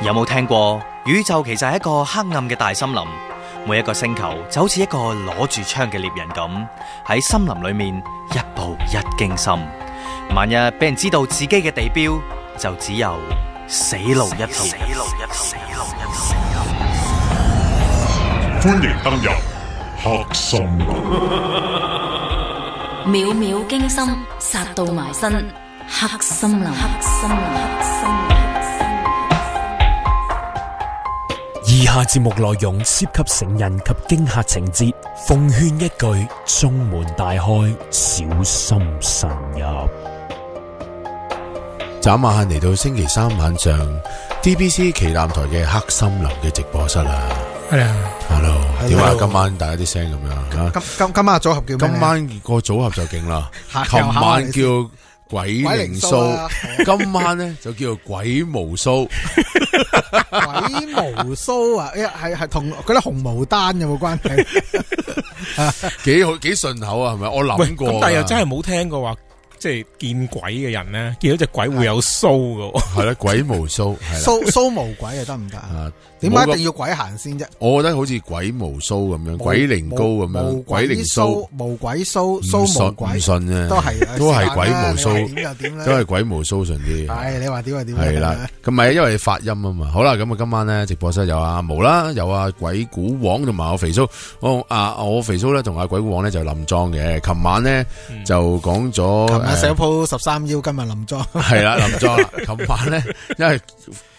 有冇聽過宇宙其實係一個黑暗嘅大森林？每一個星球就好似一個攞住槍嘅獵人咁，喺森林裏面一步一驚心。萬一俾人知道自己嘅地標，就只有死路一條。歡迎登入黑森林。秒秒驚心，殺到埋身。黑森林。以下節目內容涉及成人及驚嚇情節，奉勸一句：中門大開，小心慎入。眨晚嚟到星期三晚上 DBC 旗艦台嘅黑森林嘅直播室啦。Hello， 點啊？今晚大家啲聲咁樣今晚組合叫咩？今晚個組合就勁啦。琴晚叫鬼靈蘇，今晚咧就叫做鬼無蘇。鬼無蘇啊！係同嗰啲紅毛丹有冇關係？幾好幾順口啊？係咪？我諗過，咁但係又真係冇聽過話，即係見鬼嘅人咧，見到隻鬼會有蘇噶。係啦，鬼無蘇，蘇無鬼啊，得唔得啊？點解一定要鬼行先啫？我覺得好似鬼無蘇咁樣，鬼靈高咁樣，鬼靈蘇，無鬼蘇，蘇無鬼，唔信啫，都係鬼無蘇，點又點咧？都係鬼無蘇順啲。係你話點就點。係啦，咁咪因為發音啊嘛。好啦，咁啊今晚咧直播室有阿毛啦，有阿鬼古王同埋我肥蘇。我肥蘇咧同阿鬼古王咧就冧莊嘅。琴晚咧就講咗，琴晚寫鋪13腰，今日冧莊。係啦，冧莊啦。琴晚咧，因為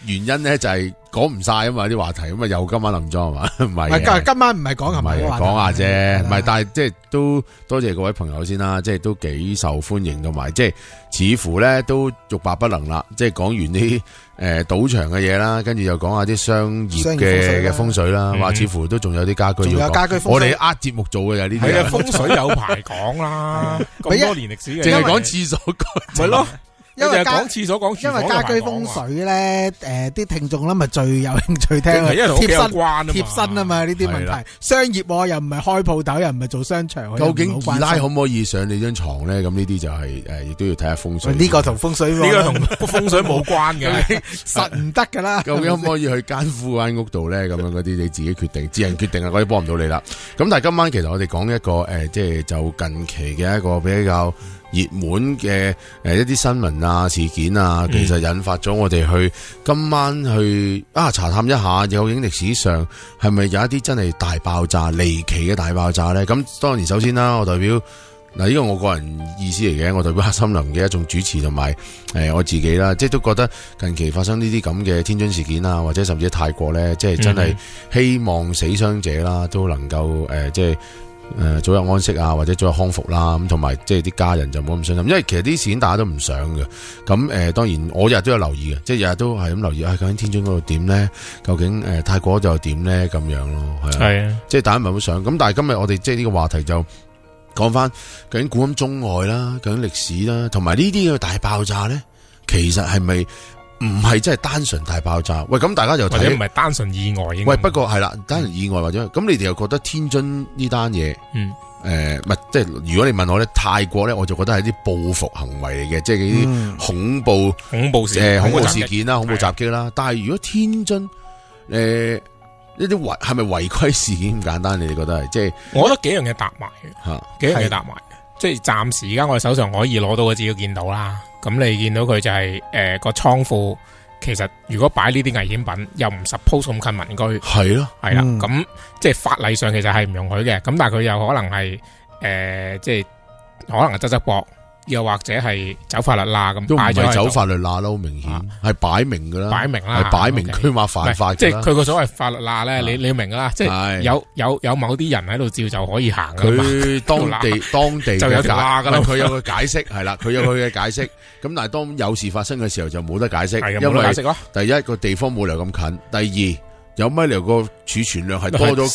原因咧就係講唔晒啊嘛啲話題，咁啊又今晚冧莊係嘛？唔係今晚唔係講琴晚嘅話題，講下啫。唔係，但係即係都多謝各位朋友先啦，即係都幾受歡迎，同埋即係似乎咧都欲罷不能啦。即係講完啲賭場嘅嘢啦，跟住又講下啲商業嘅風水啦，話似乎都仲有啲家居要講。我哋節目做嘅有呢啲。係啊，風水有排講啦，咁多年歷史嘅，淨係講廁所咪咯。因為講廁所講廚房，因為家居風水咧，啲聽眾咧咪最有興趣聽，因為貼身啊嘛呢啲問題。商業又唔係開鋪頭，又唔係做商場，究竟二奶可唔可以上你張床咧？咁呢啲就係亦都要睇下風水。呢個同風水呢個同風水冇關嘅，實唔得噶啦。究竟可唔可以去奸夫嗰間屋度咧？咁樣嗰啲你自己決定，自行決定啊！嗰啲幫唔到你啦。咁但係今晚其實我哋講一個即係就近期嘅一個比較熱門嘅一啲新聞啊事件啊，其實引發咗我哋去今晚去查探一下，究竟歷史上係咪有一啲真係大爆炸、離奇嘅大爆炸咧？咁當然首先啦，我代表呢個我個人意思嚟嘅，我代表黑森林嘅一眾主持同埋我自己啦，即係都覺得近期發生呢啲咁嘅天津事件啊，或者甚至泰國咧，即係真係希望死傷者啦都能夠即係早日安息啊，或者早日康復啦，咁同埋即係啲家人就冇咁傷心，因為其實啲事件大家都唔想嘅。咁當然我日日都有留意嘅，即係日日都係咁留意，究竟天津嗰度點咧？究竟泰國就點咧？咁樣咯，係啊，即係大家唔係好想。咁但係今日我哋即係呢個話題就講翻究竟古今中外啦，究竟歷史啦，同埋呢啲嘅大爆炸咧，其實係咪唔係真係單純大爆炸？喂，咁大家就睇，或者唔係單純意外。喂，不過係啦，單純意外或者咁，你哋又覺得天津呢單嘢，唔係即係如果你問我咧，泰國咧，我就覺得係啲報復行為嚟嘅，即係啲恐怖事件啦、恐怖襲擊啦。但係如果天津呢啲係咪違規事件咁簡單？你哋覺得係？即係我覺得幾樣嘢搭埋嘅，幾樣嘢搭埋。即係暫時而家我哋手上可以攞到嘅資料見到啦。咁你見到佢就係個倉庫，其實如果擺呢啲危險品，又唔 suppose 咁近民居，係咯，係啦。咁即係法例上其實係唔容許嘅。咁但係佢又可能係即係可能係側側膊，又或者係走法律罅咁，都唔係走法律罅啦，好明顯係擺明噶啦，擺明啦，係擺明佢話犯法。即係佢個所謂法律罅咧，你要明啦，即係有某啲人喺度照就可以行噶嘛。佢當地就有條罅噶啦，佢有個解釋係啦，佢有佢嘅解釋。咁但係當有事發生嘅時候就冇得解釋，因為第一個地方冇理由咁近，第二。有乜理由個儲存量係多咗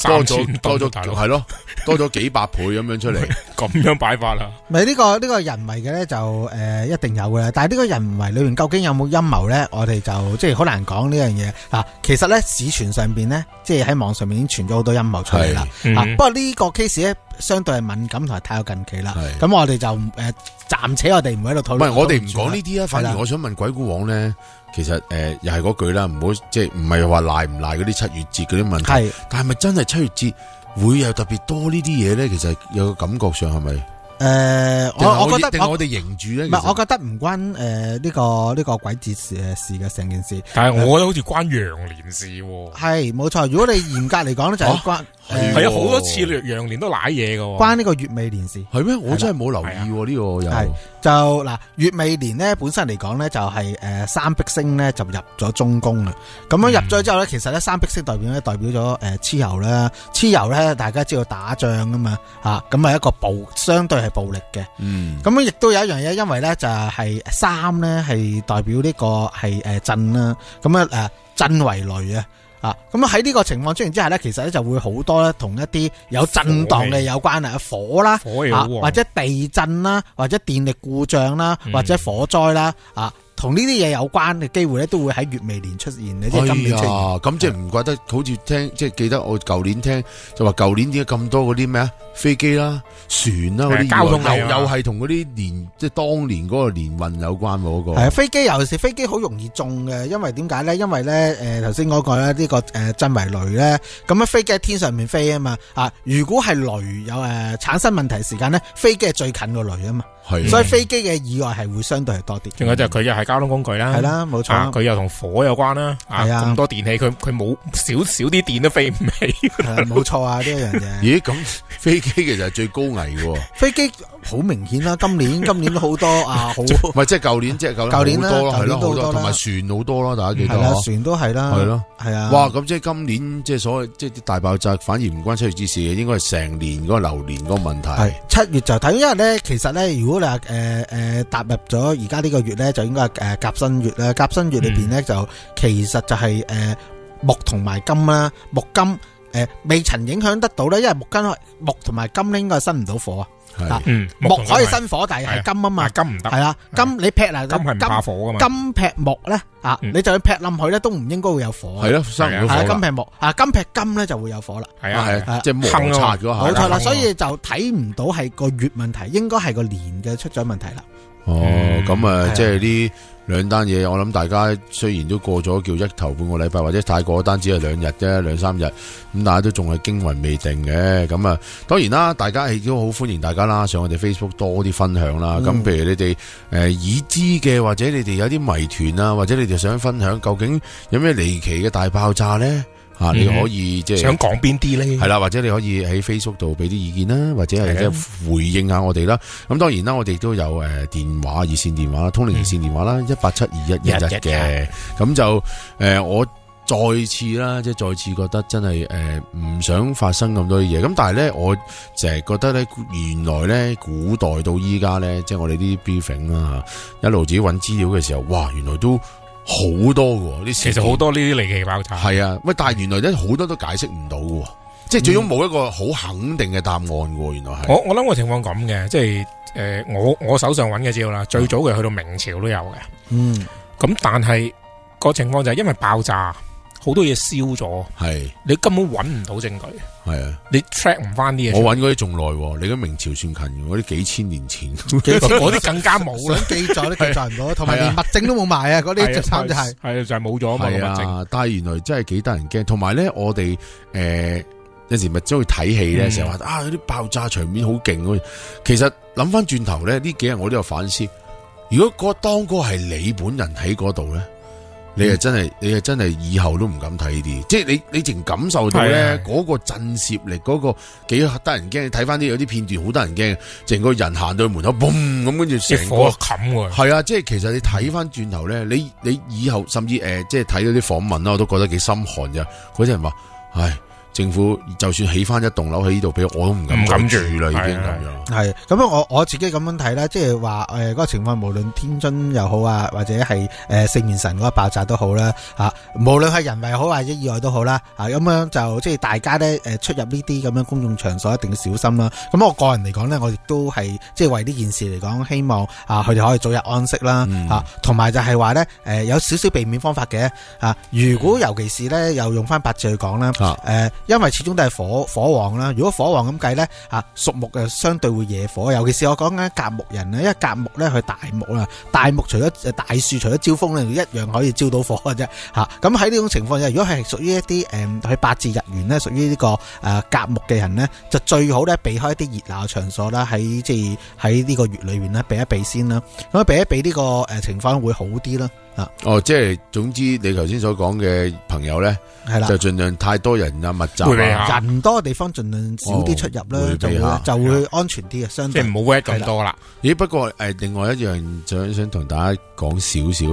係咯，多咗幾百倍咁樣出嚟，咁樣擺法啦。咪呢個人為嘅咧就一定有嘅啦，但係呢個人為裏面究竟有冇陰謀咧？我哋就即係好難講呢樣嘢啊。其實咧市傳上邊咧，即係喺網上面已經傳咗好多陰謀出嚟啦。不過呢個 case 咧相對係敏感同埋太過近期啦。係咁我哋就暫且我哋唔喺度討論。唔係我哋唔講呢啲啊，係啦反而我想問鬼故王咧，其實又係嗰句啦，唔好即係唔係話賴唔賴嗰啲7月節嗰啲問題，係但係咪真係7月節會有特別多呢啲嘢咧？其實有個感覺上係咪？我覺得我哋迎住咧，唔係，我覺得唔關呢個鬼節事嘅成件事。但係我覺得好似關羊年事喎。係冇錯，如果你嚴格嚟講咧，就係關係啊，好多次羊年都舐嘢㗎喎。關呢個月尾年事。係咩？我真係冇留意呢個係有。就嗱，月尾年咧本身嚟講咧就係三碧星咧就入咗中宮啦。咁樣入咗之後咧，其實咧三碧星代表咗蚩尤啦。蚩尤咧大家知道打仗啊嘛嚇，咁係一個相對係暴力嘅。咁樣亦都有一樣嘢，因為咧就係三咧係代表呢個係震啦。咁啊震為雷啊。咁喺呢個情況出現之下咧，其實咧就會好多咧同一啲有震盪嘅有關啊，火啦，或者地震啦，或者電力故障啦，或者火災啦，同呢啲嘢有關嘅機會咧，都會喺月尾年出現嘅，即係今年出現。咁即係唔怪得，好似聽即係記得我舊年聽就話舊年點解咁多嗰啲咩啊飛機啦、船啦嗰啲交通又係同嗰啲年即係當年嗰個年運有關喎嗰個。係飛機，尤其是飛機好容易中嘅，因為點解咧？因為咧頭先嗰個咧呢個震為雷咧，咁樣飛機喺天上面飛啊嘛如果係雷有產生問題時間咧，飛機係最近個雷啊嘛。所以飛機嘅意外係會相對係多啲。仲有就係佢又係交通工具啦，係啦，冇錯。佢又同火有關啦，咁多電器，佢冇少啲電都飛唔起。冇錯啊，呢一樣嘢。咦，咁飛機其實係最高危嘅。飛機好明顯啦，今年都好多好。唔係即係舊年，舊年好多咯，係咯，好多，同埋船好多咯，大家記得。係啦，船都係啦。係咯，係啊。哇，咁即係今年即係所謂即係啲大爆炸，反而唔關7月之事嘅，應該係成年嗰個流年嗰個問題。係7月就睇，因為咧其實咧，如果你話踏入咗而家呢個月咧，就應該係甲申月啦。甲申月裏邊咧就其實就係木同埋金啦，木金未曾影響得到咧，因為木同埋金咧應該係生唔到火啊。木可以生火，但係金啊嘛，金唔得。係啦，金你劈嗱，金係唔怕火噶嘛。金劈木咧你就算劈冧佢咧，都唔應該會有火。係咯，生唔到火。係金劈木金劈金咧就會有火啦。係啊，即係摩擦嗰下。冇錯啦，所以就睇唔到係個月問題，應該係個年嘅出咗問題啦。咁即係呢兩單嘢，我諗大家雖然都過咗叫一頭半個禮拜，或者太過單只係2日啫，2-3日，咁大家都仲係驚魂未定嘅。咁當然啦，大家亦都好歡迎大家啦，上我哋 Facebook 多啲分享啦。咁譬如你哋已知嘅，或者你哋有啲謎團啊，或者你哋想分享，究竟有咩離奇嘅大爆炸咧？你可以即係想講邊啲咧？係啦，或者你可以喺 Facebook 度俾啲意見啦，或者係即係回應下我哋啦。咁當然啦，我哋都有電話熱線電話啦，通靈熱線電話啦，1872111嘅。咁就我再次啦，即係再次覺得真係唔想發生咁多嘢。咁但係咧，我成日覺得咧，原來咧古代到依家咧，即係我哋啲 briefing 啦，一路自己揾資料嘅時候，哇，原來都好多嘅，其實好多呢啲離奇爆炸。係啊，喂，但係原來咧好多都解釋唔到嘅，即係最終冇一個好肯定嘅答案嘅。原來係我諗個情況咁嘅，即係我手上揾嘅資料啦，最早嘅去到明朝都有嘅。咁但係個情況就係因為爆炸，好多嘢燒咗，係你根本揾唔到證據。係啊，你 track 唔翻啲嘢。我揾嗰啲仲耐，你嗰明朝算近嘅，嗰啲幾千年前，嗰啲更加冇啦，想記載都記載唔到，同埋連物證都冇埋啊！嗰啲就慘就係就係冇咗嘛物證。但係原來真係幾得人驚，同埋咧我哋有時咪中意睇戲咧，成日話嗰啲爆炸場面好勁。其實諗翻轉頭咧，呢幾日我都有反思，如果當嗰個係你本人喺嗰度咧。你係真係以後都唔敢睇呢啲，即係你淨感受到咧嗰個震懾力，嗰個幾得人驚。你睇翻啲有啲片段好得人驚，成個人行到去門口，嘣咁跟住成個冚喎。係啊，即係其實你睇翻轉頭咧，你以後甚至即係睇到啲訪問啦，我都覺得幾心寒啫。嗰啲人話，唉。政府就算起翻一棟樓喺呢度俾我都唔敢住啦，已經咁樣。係咁樣，我自己咁樣睇啦，即係話嗰個情況，無論天津又好啊，或者係四面神嗰個爆炸都好啦，無論係人為好或者意外都好啦，咁樣就即係大家咧出入呢啲咁樣公眾場所一定要小心啦。咁我個人嚟講咧，我亦都係即係為呢件事嚟講，希望佢哋可以早日安息啦，同埋就係話咧有少少避免方法嘅，如果尤其是咧又用翻八字去講啦，因為始終都係火旺啦。如果火旺咁計咧，屬木嘅相對會惹火，尤其是我講緊甲木人咧，因為甲木咧佢大木啦，大木除咗大樹除咗招風咧，一樣可以招到火嘅啫嚇。咁喺呢種情況下，如果係屬於一啲佢八字日元咧，屬於呢個甲木嘅人咧，就最好咧避開一啲熱鬧場所啦，喺呢個月裏面咧避一避先啦。咁避一避呢個情況會好啲啦。即係總之你頭先所講嘅朋友咧，係啦，就盡量太多人密集人多嘅地方盡量少啲出入啦，就會安全啲嘅，相對即係唔好 wet 咁多啦。咦？不過另外一樣想同大家講少少，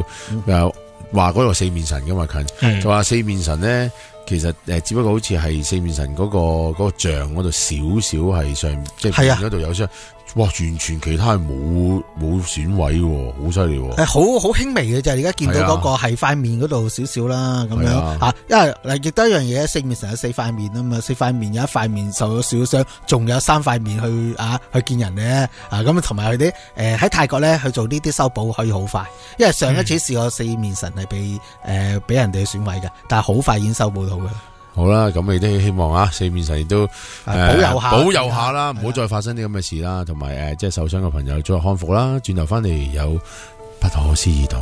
又話嗰個四面神噶嘛近，就話四面神咧，其實只不過好似係四面神嗰個像嗰度少少係上，即係嗰度有傷。哇！完全其他係冇損毀喎，好犀利喎！好輕微嘅啫，而家見到嗰個係塊面嗰度少少啦，咁樣因為亦都一樣嘢，四面神有四塊面啊嘛，四塊面有一塊面受咗少傷，仲有三塊面去見人嘅咁同埋佢啲喺泰國咧去做呢啲修補可以好快，因為上一次試過四面神係俾人哋損毀嘅，但係好快已經修補到嘅。好啦，咁你都希望四面神亦都保佑下啦，唔好再發生啲咁嘅事啦，同埋即係受傷嘅朋友早日康復啦。轉頭翻嚟有不可思議檔案，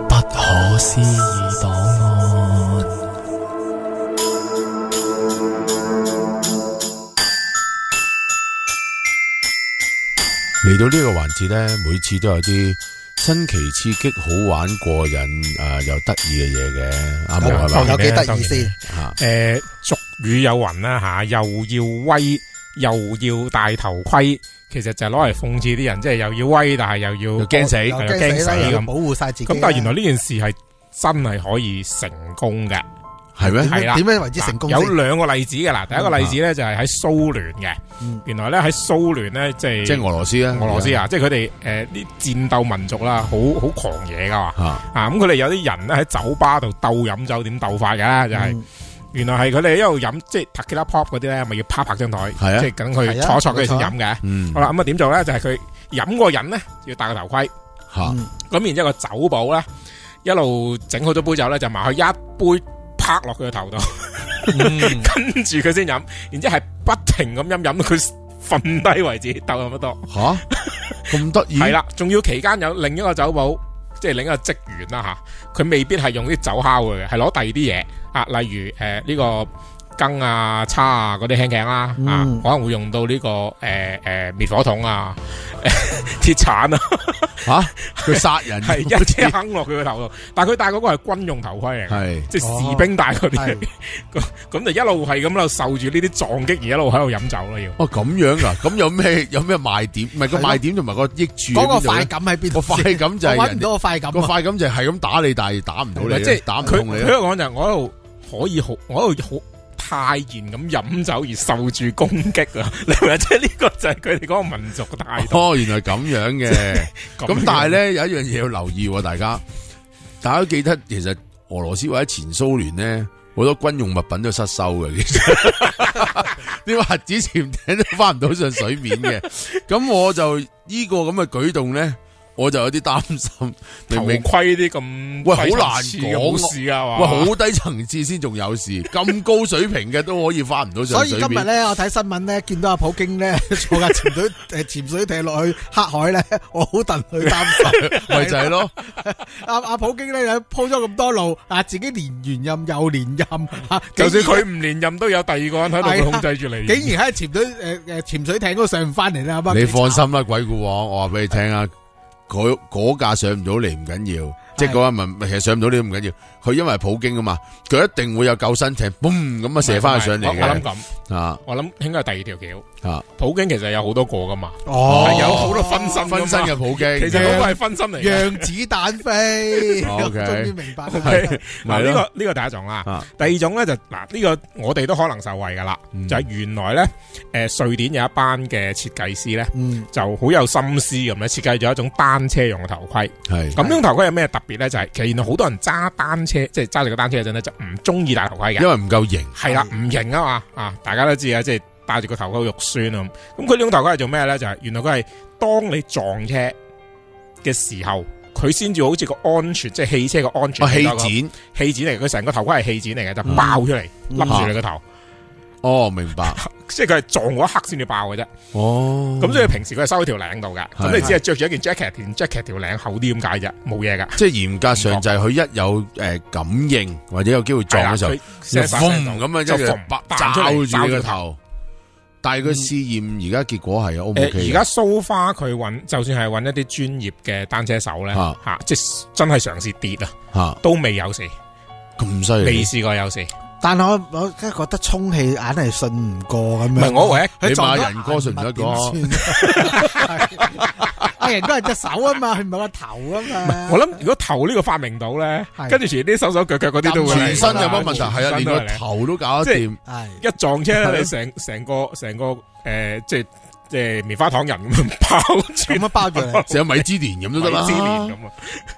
不可思議檔案。嚟到呢個環節咧，每次都有啲新奇刺激、好玩過癮又得意嘅嘢嘅，阿毛係咪？有幾得意先？俗語有云啦又要威又要戴頭盔，其實就係攞嚟諷刺啲人，即係又要威，但係又要驚死，又驚死咁，保護晒自己。咁但係原來呢件事係真係可以成功嘅。係咩？係啦，點樣為之成功？有兩個例子嘅啦。第一個例子咧就係喺蘇聯嘅。原來咧喺蘇聯咧即係俄羅斯啊，俄羅斯啊，即係佢哋啲戰鬥民族啦，好狂野噶嘛。咁佢哋有啲人咧喺酒吧度鬥飲酒，點鬥法嘅就係原來係佢哋一路飲，即係 Tequila Pop 嗰啲咧，咪要拍張台，即係等佢坐佢先飲嘅。好啦，咁啊點做咧？就係佢飲個人咧要戴個頭盔。咁然之後個酒保咧一路整好咗杯酒咧，就埋去一杯。拍落佢個頭度，跟住佢先飲，然之後係不停咁飲到佢瞓低為止，鬥咁多。咁得意？係啦，仲要期間有另一個酒保，即係另一個職員啦佢未必係用啲酒敲佢嘅，係攞第二啲嘢例如呢個羹啊、叉啊嗰啲輕頸啦，可能會用到呢個滅火筒啊、鐵鏟啊，佢殺人係一車坑落佢個頭度，但係佢戴嗰個係軍用頭盔嚟嘅，即係士兵戴嗰啲，咁就一路係咁喺度受住呢啲撞擊而一路喺度飲酒啦要。咁樣噶？咁有咩賣點？唔係個賣點同埋個益處。嗰個快感喺邊度？個快感就係搵唔到個快感。個快感就係咁打你，但係打唔到你，即係打唔痛你。佢喺度講就係我喺度可以好，我喺度好。泰然咁飲酒而受住攻擊啊！你明唔明？即係呢個就係佢哋嗰個民族嘅態度。原來咁樣嘅。咁但係咧有一樣嘢要留意，大家都記得，其實俄羅斯或者前蘇聯咧好多軍用物品都失收嘅，其實啲核子潛艇都翻唔到上水面嘅。咁我就呢個咁嘅舉動咧。我就有啲擔心，頭盔啲咁好難講事啊！好低層次先仲有事，咁高水平嘅都可以翻唔到上水面。所以今日咧，我睇新聞咧，見到阿普京咧坐架潛水艇落去黑海咧，我好戥佢擔心。咪就係咯，阿普京咧鋪咗咁多路，自己連連任又連任，就算佢唔連任，都有第二個人喺度控制住你。竟然喺潛水艇嗰度上唔翻嚟啦！你放心啦，鬼故王，我話俾你聽啊！嗰架上唔到嚟唔緊要，即係嗰架咪其實上唔到嚟唔緊要，佢因為普京啊嘛，佢一定會有救生艇，boom咁射翻去上嚟嘅。我諗咁我諗應該係第二條橋。普京其實有好多個噶嘛，係有好多分身嘅普京，其實嗰個係分身嚟，讓子彈飛。終於明白。嗱呢個第一種啦，第二種咧就呢個我哋都可能受惠噶啦，就係原來咧瑞典有一班嘅設計師咧，就好有心思咁咧設計咗一種單車用嘅頭盔。咁呢種頭盔有咩特別咧？就係其實原來好多人揸單車，即係揸住個單車嗰陣咧，就唔中意戴頭盔嘅，因為唔夠型。係啦，唔型啊嘛，大家都知啊，即係戴住個頭盔肉酸啊。咁佢呢種頭盔係做咩咧？就係原來佢係當你撞車，嘅時候，佢先至好似個安全，即係汽車個安全。氣墊嚟，佢成個頭盔係氣墊嚟嘅，就爆出嚟，笠住你個頭。哦，明白。即係佢係撞嗰一刻先至爆嘅啫。哦，咁所以平時佢係收喺條領度噶，咁你只係着住一件 jacket， 條 jacket 條領厚啲咁解啫，冇嘢噶。即係嚴格上就係佢一有感應或者有機會撞嘅時候，就咁樣即係爆出你個頭。但係佢試驗而家結果係 O 唔 OK？ 而家 so far 佢揾，就算係揾一啲專業嘅單車手咧，即係真係嘗試跌都未有事，咁犀利，未試過有事。但係我真係覺得充氣硬係信唔過咁樣。唔係我唯一，你買人哥信唔得過？阿人哥係隻手啊嘛，佢唔係個頭啊嘛。我諗如果頭呢個發明到咧，跟住前啲手手腳腳嗰啲都會全身有乜問題？係啊，連個頭都搞得掂。一撞車咧，你成個即係棉花糖人咁樣包住，咁樣包住你，成個米芝蓮咁都得啦。米芝蓮咁啊，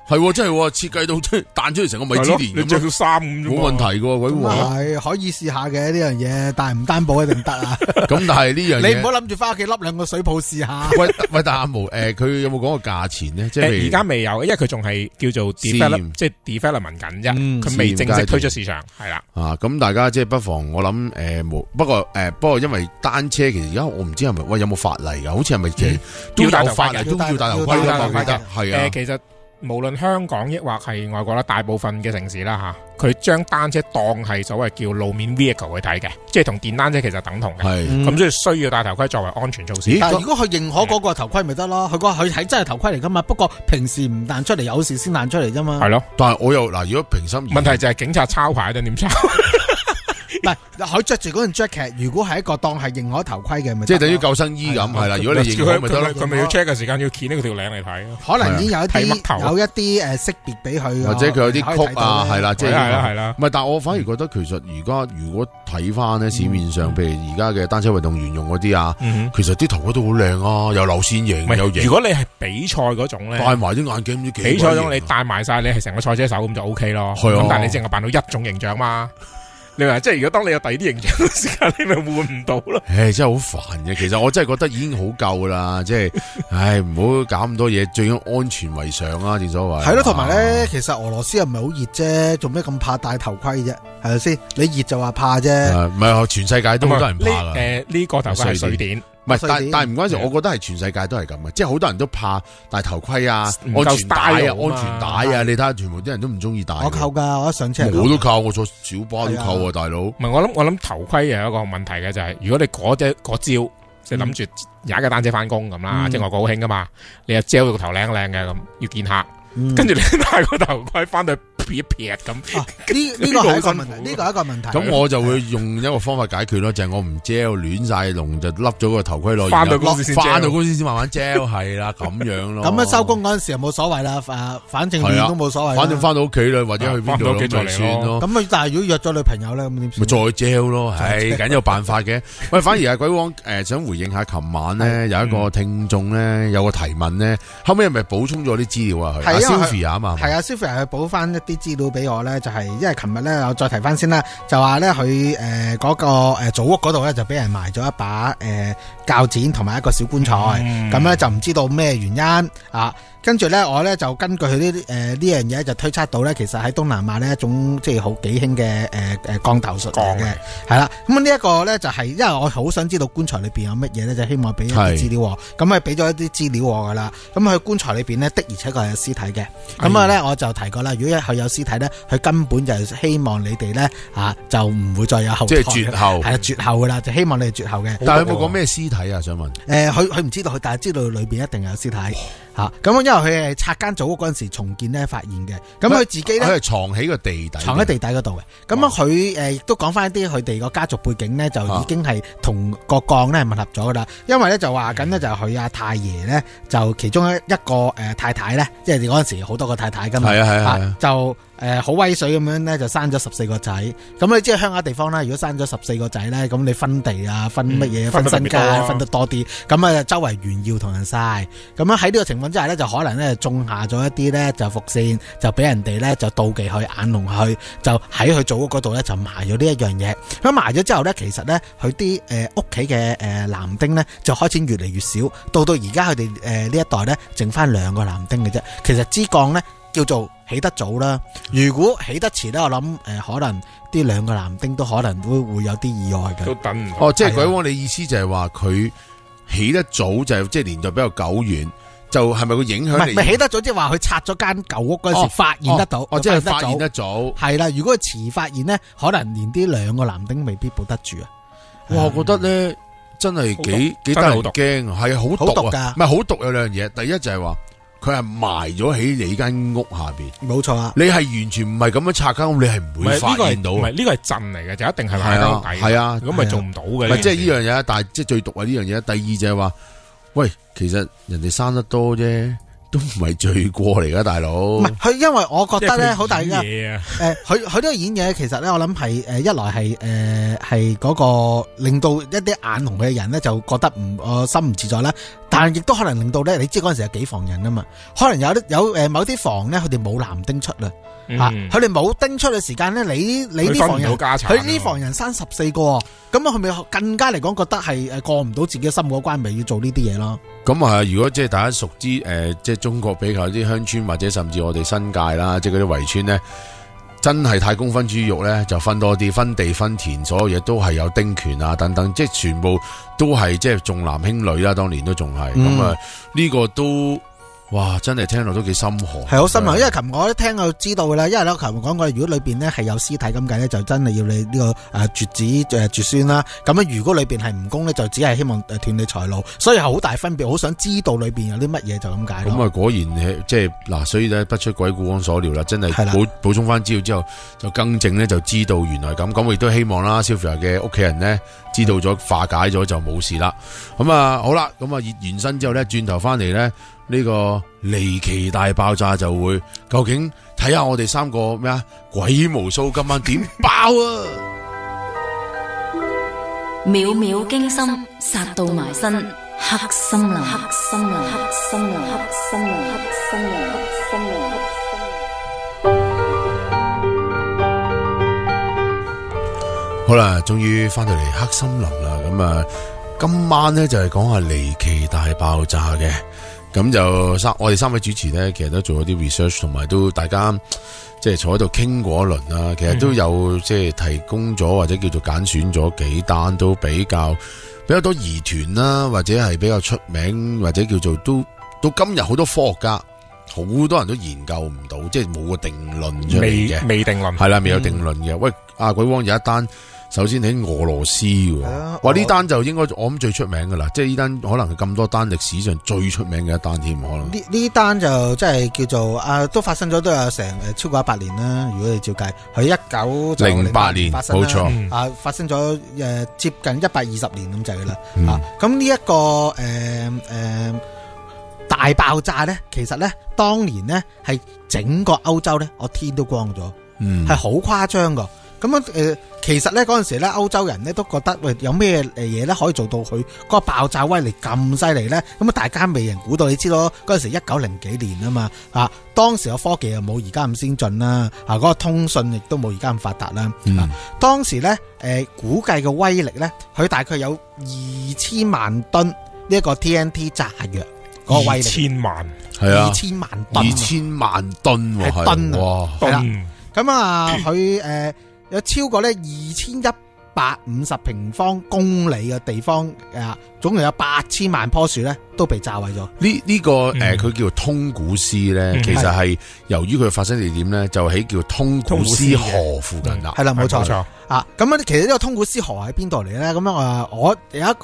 係真係設計到即係彈出嚟成個米芝蓮，你着到衫咁冇問題嘅，鬼係可以試下嘅呢樣嘢，但係唔擔保一定得啊。咁但係呢樣嘢，你唔好諗住翻屋企笠兩個水泡試下。喂，但阿毛佢有冇講個價錢咧？即係而家未有，因為佢仲係叫做 develop， 即係 development 緊啫，佢未正式推出市場，係啦。咁大家即係不妨我諗不過因為單車其實而家我唔知係咪有冇法例噶，好似係咪都有法例都要戴頭盔噶嘛？我記得係啊。其實無論香港抑或係外國啦，大部分嘅城市啦佢將單車當係所謂叫路面 vehicle 去睇嘅，即係同電單車其實等同嘅。咁所以需要戴頭盔作為安全措施。但係如果佢認可嗰個頭盔咪得咯？佢係真係頭盔嚟噶嘛？不過平時唔彈出嚟，有事先彈出嚟啫嘛。係咯。但係我又嗱，如果平心問題就係警察抄牌定點抄？唔係，佢着住嗰件 jacket， 如果係一個當係認可頭盔嘅，咪即係等於救生衣咁，係啦。如果你認可咪得咯，佢咪要 check 嘅時間要掀呢個條領嚟睇。可能已經有一啲識別俾佢，或者佢有啲曲啊，係啦，即係係啦。唔係，但係我反而覺得其實如果睇翻咧市面上，譬如而家嘅單車運動員用嗰啲啊，其實啲頭盔都好靚啊，有流線型，有型。如果你係比賽嗰種咧，戴埋啲眼鏡唔知幾。比賽嗰種你戴埋晒，你係成個賽車手咁就 OK 咯。咁但係你淨係扮到一種形象嘛。你話即係如果當你有第二啲形象嘅時間，你咪換唔到咯。真係好煩嘅。其實我真係覺得已經好夠啦，即係，唔好搞咁多嘢，最緊安全為上啊！正所謂。係咯，同埋咧，其實俄羅斯又唔係好熱啫，做咩咁怕戴頭盔啫？係咪先？你熱就話怕啫。唔係，全世界都好多人怕㗎。呢個頭盔係瑞典。唔係，但係唔關事，我覺得係全世界都係咁嘅，即係好多人都怕戴頭盔啊、安全帶啊，你睇下，全部啲人都唔中意戴。我扣㗎，我一上車我都扣，我坐小巴都扣啊，大佬。唔係，我諗頭盔有一個問題嘅就係，如果你嗰招即係諗住踩架單車翻工咁啦，即係外國好興㗎嘛，你又遮到個頭靚靚嘅咁，要見客。跟住你戴個頭盔翻到撇一撇咁，呢個係一個問題，呢個係一個問題。咁我就會用一個方法解決咯，就係我唔 gel 亂晒龍，就笠咗個頭盔落，翻到公司先慢慢 gel， 係啦咁樣咯。咁樣收工嗰陣時又冇所謂啦，反正亂都冇所謂。反正翻到屋企啦，或者去邊度咁咪算咯。咁但係如果約咗女朋友咧，咁點算？咪再 gel 咯，係梗有辦法嘅。喂，反而係鬼王想回應下，琴晚咧有一個聽眾咧有個提問咧，後尾係咪補充咗啲資料啊？佢Sophia 啊嘛，係啊 Sophia 去補翻一啲資料俾我咧，就係因為琴日咧我再提翻先啦，就話咧佢嗰個祖屋嗰度咧就俾人埋咗一把鉸剪同埋一個小棺材，咁咧就唔知道咩原因啊。跟住咧，我咧就根據佢呢樣嘢就推測到咧，其實喺東南亞呢一種即係好幾興嘅降頭術嚟嘅，係啦。咁呢一個咧就係因為我好想知道棺材裏邊有乜嘢咧，就希望俾一啲資料我。咁佢俾咗一啲資料我噶啦。咁佢棺材裏邊咧的而且確係有屍體嘅。咁啊咧我就提過啦，如果佢有屍體咧，佢根本就係希望你哋咧就唔會再有後代，即係絕後，係啦絕後噶啦，就希望你哋絕後嘅。但係有冇講咩屍體啊？想問佢唔知道，佢但係知道裏邊一定有屍體。咁因為佢係拆間祖屋嗰陣時重建咧發現嘅，咁佢自己咧佢係藏喺個地底，藏喺地底嗰度嘅。咁佢亦都講翻一啲佢哋個家族背景咧，就已經係同個鋼咧吻合咗噶啦。因為咧就話緊咧就佢阿太爺咧就其中一個太太咧，即係嗰陣時好多個太太噶嘛，就就好威水咁樣咧，就生咗14個仔。咁你知鄉下地方啦，如果生咗14個仔咧，咁你分地啊，分乜嘢，分身家，分得多啲，咁啊周圍炫耀同人晒。咁樣喺呢個情況之下咧，就可能咧種下咗一啲咧就伏線，就俾人哋咧就妒忌佢，眼紅佢，就喺佢祖屋嗰度咧就埋咗呢一樣嘢。咁埋咗之後咧，其實咧佢啲屋企嘅男丁咧就開始越嚟越少，到而家佢哋呢一代咧剩翻2個男丁嘅啫。其實支鋼咧叫做起得早啦，如果起得遲咧，我諗可能啲2個男丁都可能會有啲意外嘅。都等唔到。哦，即係鬼王，你意思就係話佢起得早就係即係年代比較久遠，就係咪會影響你？唔係起得早，即係話佢拆咗間舊屋嗰陣時發現得到。即係發現得早。係啦，如果佢遲發現咧，可能連啲2個男丁未必保得住啊。哇，我覺得咧真係幾得人驚，係好毒啊！唔係好毒有兩樣嘢，第一就係話佢係埋咗喺你間屋下邊，冇錯啊！你係完全唔係咁樣拆間屋，你係唔會發現到。唔係呢個係鎮嚟嘅，就一定係埋喺屋底。係啊，咁咪做唔到嘅。唔係即係呢樣嘢，但係即係最毒係呢樣嘢。第二就係話，喂，其實人哋生得多啫。都唔係罪過嚟噶，大佬。唔係佢，因為我覺得咧好大嘅。佢呢個演嘢，其實咧我諗係一來係嗰個令到一啲眼紅嘅人咧就覺得心唔自在啦。但係亦都可能令到咧，你知嗰陣時有幾房人啊嘛，可能有某啲房咧，佢哋冇男丁出啦。佢哋冇丁出嘅時間咧，你呢房人，佢呢房人生14個，咁佢咪更加嚟講覺得係過唔到自己嘅心嗰關，咪要做呢啲嘢咯。咁啊，如果即係大家熟知即係中國比較啲鄉村或者甚至我哋新界啦，即係嗰啲圍村咧，真係太公分豬肉咧，就分多啲，分地分田，所有嘢都係有丁權啊等等，即係全部都係即係重男輕女啦，當年都仲係咁啊，呢個都。哇！真係聽落都幾心寒，係好心寒，因為琴日我都聽我知道嘅啦。因為咧，琴日講過，如果裏邊咧係有屍體咁計咧，就真係要你呢個絕子絕孫啦。咁樣如果裏邊係蜈蚣咧，就只係希望斷你財路，所以係好大分別。好想知道裏邊有啲乜嘢，就咁解。咁啊，果然即係嗱，所以咧不出鬼故翁所料啦，真係補充翻資料之後，就更正咧就知道原來咁。咁我亦都希望啦，Sylvia 嘅屋企人咧知道咗化解咗就冇事啦。咁啊好啦，咁啊熱完身之後咧，轉頭翻嚟咧。呢個離奇大爆炸就會究竟睇下我哋3個咩啊鬼無數今晚點爆啊！秒秒驚心，殺到埋身，黑森林，黑森林，黑森林，黑森林，黑森林，黑森林，黑森林。好啦，終於翻到嚟黑森林啦，咁啊，今晚咧就係講下離奇大爆炸嘅。咁就我哋3位主持咧，其實都做咗啲 research， 同埋都大家即係坐喺度傾過一輪啦。其實都有即係提供咗或者叫做揀選咗幾單都比較多疑團啦，或者係比較出名，或者叫做都到今日好多科學家好多人都研究唔到，即係冇個定論出嚟嘅，未定論係啦，未有定論嘅。喂，鬼王有一單。首先喺俄羅斯喎，哇！呢單就應該我諗最出名噶啦，即係呢單可能係咁多單歷史上最出名嘅一單添，可能呢單就即係叫做都發生咗都有成超過100年啦。如果你照計，佢1908年發生，冇錯發生咗接近120年咁滯噶啦。咁呢一個大爆炸咧，其實咧當年咧係整個歐洲咧，我天都光咗，係好誇張噶。咁樣其實咧嗰陣時咧，歐洲人咧都覺得喂有咩嘢咧可以做到佢嗰個爆炸威力咁犀利咧？咁啊，大家未人估到，你知道嗰陣時1900幾年啊嘛，當時個科技又冇而家咁先進啦，嗰個通訊亦都冇而家咁發達啦。當時咧估計嘅威力咧，佢大概有2000萬噸呢一個 TNT 炸藥嗰個威力。2000萬係啊，2000萬噸，2000萬噸係噸哇，係啦。咁啊，佢有超過咧2150平方公里嘅地方，總共有8000萬棵樹咧都被炸毀咗。呢個佢叫通古斯咧，其實係由於佢發生地點咧，就喺叫通古斯河附近啦。係啦，冇錯。咁其實呢個通古斯河喺邊度嚟咧？咁樣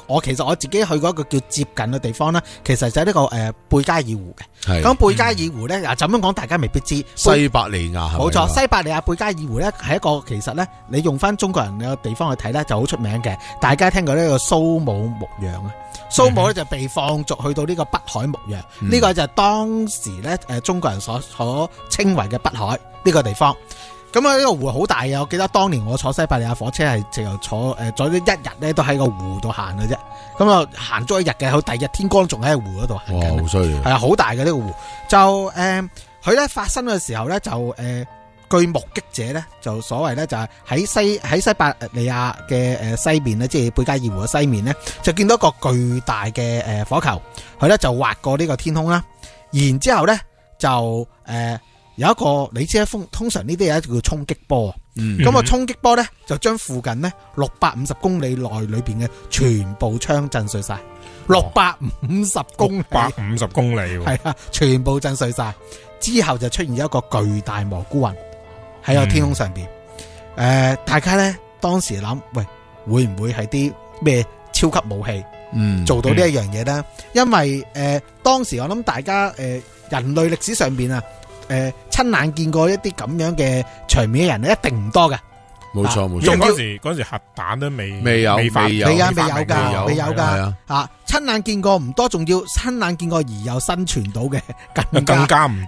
我其實我自己去過一個叫接近嘅地方啦，其實就係呢個貝加爾湖嘅。咁貝加爾湖咧，就咁樣講，大家未必知。西伯利亞係咪？冇錯，西伯利亞貝加爾湖咧係一個其實咧，你用翻中國人嘅地方去睇咧，就好出名嘅。大家聽過呢個蘇武牧羊啊？蘇武咧就被放逐去去到呢個北海牧羊，呢個就係當時咧中國人所稱為嘅北海呢個地方。咁啊呢個湖好大嘅，我記得當年我坐西伯利亞火車係直頭坐咗一日咧，都喺個湖度行嘅啫。咁啊行咗一日嘅，佢第二日天光仲喺湖嗰度行緊。哇，好犀利！係啊，好大嘅呢個湖。就佢咧發生嘅時候咧，就據目擊者咧就所謂咧就係喺西伯利亞嘅西面咧，即係貝加爾湖嘅西面咧，就見到一個巨大嘅火球，佢咧就劃過呢個天空啦。然之後咧就有一個你知通常呢啲有一個叫衝擊波，咁個衝擊波咧就將附近呢650公里內裏邊嘅全部槍震碎晒，650公里，650公里係啊，全部震碎晒。之後就出現咗一個巨大蘑菇雲喺個天空上邊。大家咧當時諗，喂，會唔會係啲咩超級武器做到呢一樣嘢咧？因為當時我諗大家人類歷史上邊啊。親眼見過一啲咁樣嘅場面嘅人咧，一定唔多嘅。冇錯冇錯。因為嗰時核彈都未有噶。親眼見過唔多，仲要親眼見過而又生存到嘅更加唔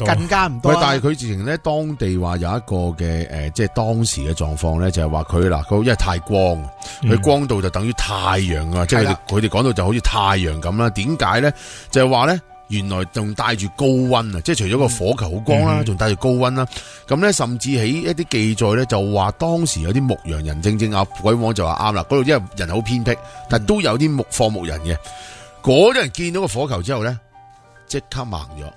多。但係佢直情咧，當地話有一個嘅即係當時嘅狀況咧，就係話佢因為太光，佢光度就等於太陽啊，即係佢哋講到就好似太陽咁啦。點解咧？就係話咧。原來仲帶住高溫啊！即係除咗個火球好光啦，仲帶住高溫啦。咁咧，甚至喺一啲記載咧，就話當時有啲牧羊人，正鬼王就話啱啦。嗰度因為人好偏僻，但都有啲放牧人嘅。嗰啲人見到個火球之後咧，即刻盲咗，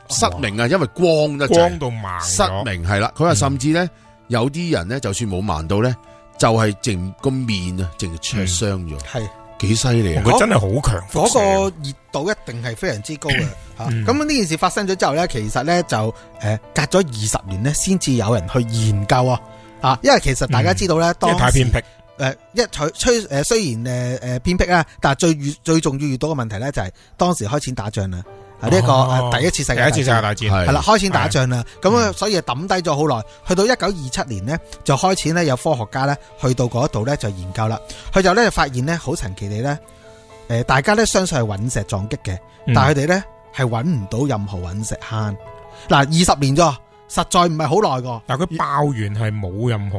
失明啊！因為光到盲失明係啦。佢話甚至咧，有啲人咧，就算冇盲到咧，就係淨個面啊，淨係灼傷咗。係。幾犀利啊！佢真係好強，嗰個熱度一定係非常之高嘅吓。咁呢件事發生咗之後咧，其實咧就隔咗20年咧，先至有人去研究啊。因為其實大家知道咧，當時太偏僻雖然偏僻啦，但係最重要遇到嘅問題咧，就係當時開始打仗啦。呢一個第一次世界大戰係啦，開始打仗啦。咁所以抌低咗好耐。去到1927年呢，就開始咧有科學家咧去到嗰度咧就研究啦。佢就咧發現咧好神奇地咧，大家咧相信係隕石撞擊嘅，但係佢哋咧係揾唔到任何隕石坑。嗱，20年啫，實在唔係好耐個。但係佢爆完係冇任何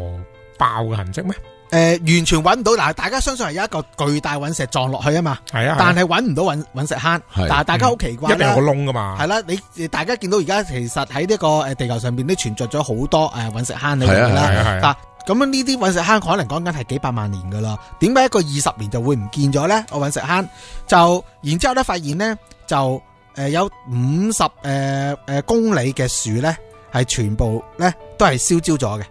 爆嘅痕跡咩？完全揾唔到。嗱，大家相信係有一個巨大隕石撞落去啊嘛，係啊，但係揾唔到隕石坑。但係大家好奇怪，一定有個窿噶嘛。係啦，你大家見到而家其實喺呢個地球上邊都存在咗好多隕石坑喺度啦。咁樣呢啲隕石坑可能講緊係幾百萬年噶啦。點解一個20年就會唔見咗咧？個隕石坑就然之後咧發現咧就有50公里嘅樹咧係全部咧都係燒焦咗嘅。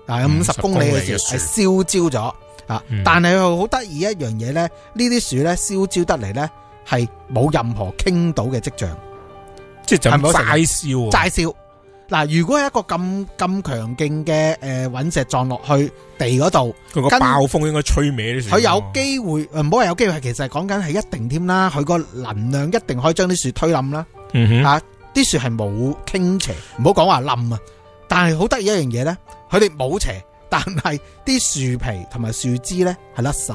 有50公里嘅樹係燒焦咗但係佢好得意一樣嘢咧，呢啲樹咧燒焦得嚟咧係冇任何傾倒嘅跡象，即係就齋燒齋燒。嗱，如果係一個咁強勁嘅隕石撞落去地嗰度，佢個暴風應該吹歪啲樹。佢有機會唔好話有機會，其實講緊係一定添啦。佢個能量一定可以將啲樹推冧啦。啲樹係冇傾斜，唔好講話冧啊。但係好得意一樣嘢咧，佢哋冇斜，但係啲樹皮同埋樹枝咧係甩晒，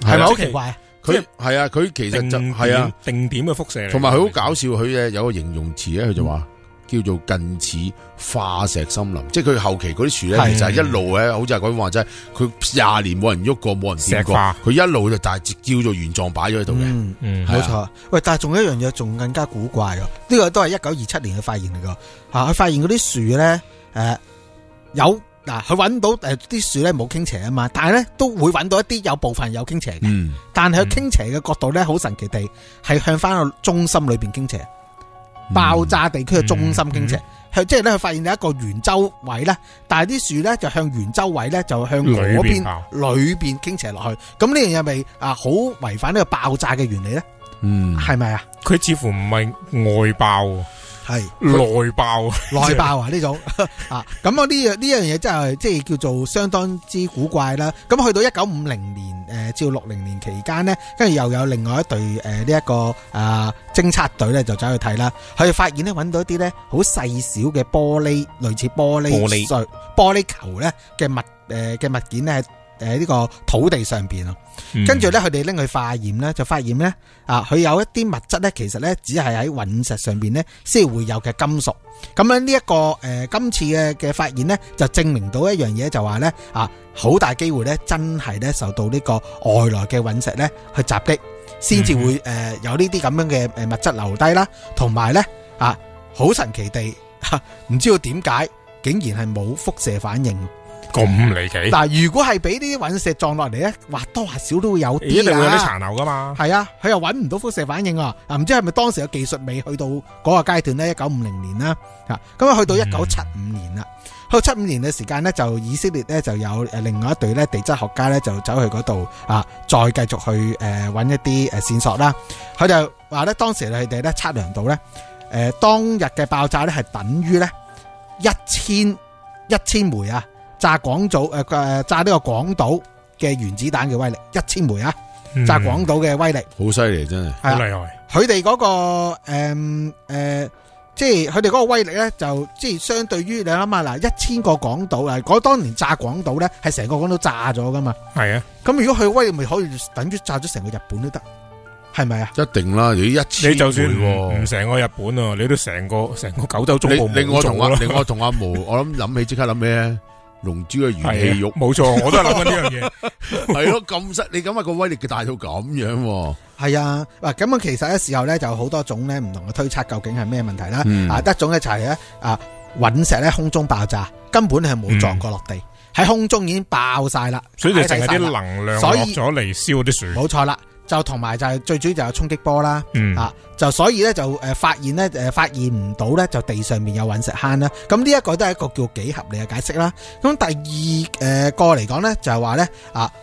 係咪好奇怪？佢係啊，佢其實就係啊定點嘅輻射，同埋佢好搞笑，佢有個形容詞咧，佢就話叫做近似化石森林，即係佢後期嗰啲樹咧，其實係一路咧，好似係嗰啲話齋，佢20年冇人喐過，冇人掂過，佢一路就但係叫做原狀擺咗喺度嘅。冇錯。喂，但係仲有一樣嘢仲更加古怪噶，呢個都係1927年嘅發現嚟噶。佢發現嗰啲樹咧，有嗱，佢揾到啲樹咧冇傾斜啊嘛，但係咧都會揾到一啲有部分有傾斜嘅。但係佢傾斜嘅角度咧，好神奇地係向翻個中心裏邊傾斜。爆炸地區嘅中心傾斜，即係咧佢發現有一個圓周位咧，但係啲樹咧就向圓周位咧就向嗰邊裏邊傾斜落去。咁呢樣嘢咪好違反呢個爆炸嘅原理咧？係咪啊？佢似乎唔係外爆，係內爆啊！呢種咁我呢樣嘢真係即係叫做相當之古怪啦。咁去到1950年至60年期間呢，跟住又有另外一隊呢一個偵察隊咧就走去睇啦。佢哋發現咧揾到一啲咧好細小嘅玻璃，類似玻璃球咧嘅物件咧呢個土地上邊啊。跟住咧，佢哋拎去化驗咧，就發現咧佢有一啲物質咧，其實咧只係喺隕石上邊咧先會有嘅金屬。咁樣呢一個今次嘅發現咧，就證明到一樣嘢，就話咧好大機會咧，真係咧受到呢個外來嘅隕石咧去襲擊，先至會有呢啲咁樣嘅物質留低啦。同埋咧好神奇地唔知道點解，竟然係冇輻射反應。咁離奇嗱，如果係俾呢啲隕石撞落嚟咧，或多或少都會有啲，一定會有啲殘留噶嘛。係啊，佢又揾唔到輻射反應啊！唔知係咪當時嘅技術未去到嗰個階段咧？1950年啦，咁啊去到1975年啦，去到75年嘅時間咧，就以色列咧就有另外一隊咧地質學家咧就走去嗰度再繼續去揾一啲線索啦。佢就話咧，當時佢哋咧測量到咧，當日嘅爆炸咧係等於咧1000枚炸廣島炸呢個廣島嘅原子彈嘅威力，1000枚炸廣島嘅威力，好犀利真係，好厲害。佢哋嗰個即係佢哋嗰個威力咧，就即係相對於你諗下嗱，1000個廣島嗰當年炸廣島咧係成個廣島炸咗噶嘛，係啊。咁如果佢威力咪可以等於炸咗成個日本都得，係咪啊？一定啦，你1000你就算唔成個日本啊，你都成個九州中部冇做啦。另外同阿毛，我即刻諗咩？龍珠嘅元氣玉，冇錯，我都係諗緊呢樣嘢。係咯，咁犀，你諗下個威力嘅大到咁樣。係啊，嗱，咁其實咧時候咧就好多種咧唔同嘅推測，究竟係咩問題啦？一種咧就係咧隕石咧空中爆炸，根本係冇撞過落地，喺空中已經爆晒啦，所以就淨係啲能量落咗嚟燒啲樹。冇錯啦。就同埋就係最主要就有衝擊波啦，就所以咧就發現唔到咧就地上面有隕石坑啦。咁呢一個都係一個叫幾合理嘅解釋啦。咁第二個嚟講咧就係話咧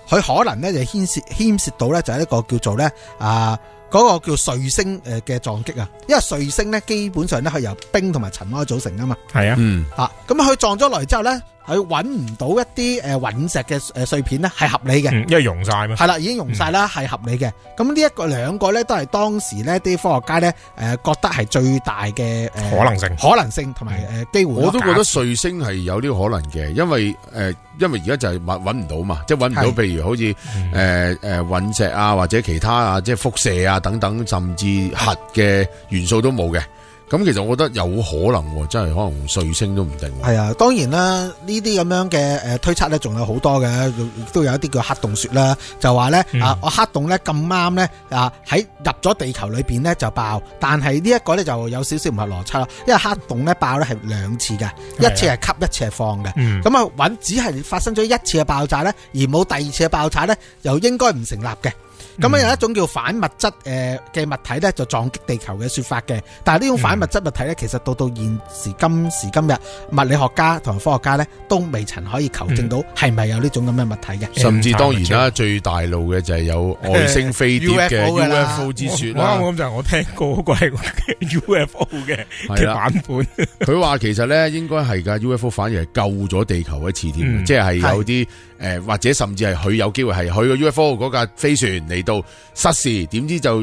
佢可能咧就牽涉到咧就係一個叫做咧嗰個叫彗星嘅撞擊啊。因為彗星咧基本上咧係由冰同埋塵埃組成噶嘛。係啊，咁佢撞咗落嚟之後咧，佢揾唔到一啲隕石嘅碎片咧，係合理嘅，因為溶晒嘛。係啦，已經溶晒啦，係合理嘅。咁呢兩個咧，都係當時咧啲科學家咧覺得係最大嘅可能性同埋機會。我都覺得彗星係有呢個可能嘅，因為而家就係揾唔到嘛，即係揾唔到，譬如好似隕石啊，或者其他即係輻射啊等等，甚至核嘅元素都冇嘅。咁其實我覺得有可能，真係可能彗星都唔定。係啊，當然啦，呢啲咁樣嘅推測咧，仲有好多嘅，亦都有一啲叫黑洞說啦，就話咧我黑洞咧咁啱咧喺入咗地球裏邊咧就爆，但係呢一個咧就有少少唔合邏輯啦，因為黑洞咧爆咧係2次嘅，一次係吸，一次係放嘅，咁只係發生咗一次嘅爆炸咧，而冇第二次嘅爆炸咧，又應該唔成立嘅。咁有一種叫反物質嘅物體咧，就撞擊地球嘅說法嘅。但係呢種反物質物體咧，其實到今時今日，物理學家同埋科學家咧，都未曾可以求證到係咪有呢種咁嘅物體嘅。甚至當然啦，最大路嘅就係有外星飛碟嘅 UFO 之說啦。啱就係我聽過嗰個係 UFO 嘅版本。佢話其實咧應該係噶 UFO 反而係救咗地球一次添，即係有啲或者甚至係佢有機會係佢個 UFO 嗰架飛船嚟到失事，點知就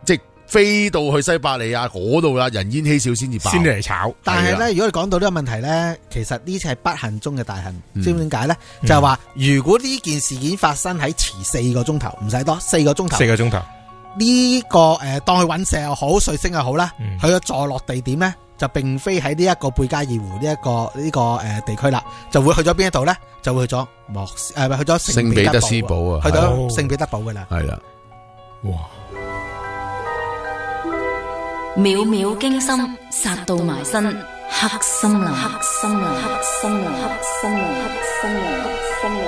即係飛到去西伯利亞嗰度啦，人煙稀少先至爆，先嚟炒。但係咧，如果你講到呢個問題咧，其實呢次係不幸中嘅大幸，知唔知點解咧？就係話如果呢件事件發生喺遲4個鐘頭，唔使多4個鐘頭，呢個當佢隕石又好，彗星又好啦，佢嘅坐落地點咧就並非喺呢一個貝加爾湖呢個地區啦，就會去咗邊一度咧？就會去咗去咗聖彼得斯堡啊，去到聖彼得堡噶啦，係啦，哇！秒秒驚心，殺到埋身，黑森林，黑森林，黑森林，黑森林，黑森林，黑森林。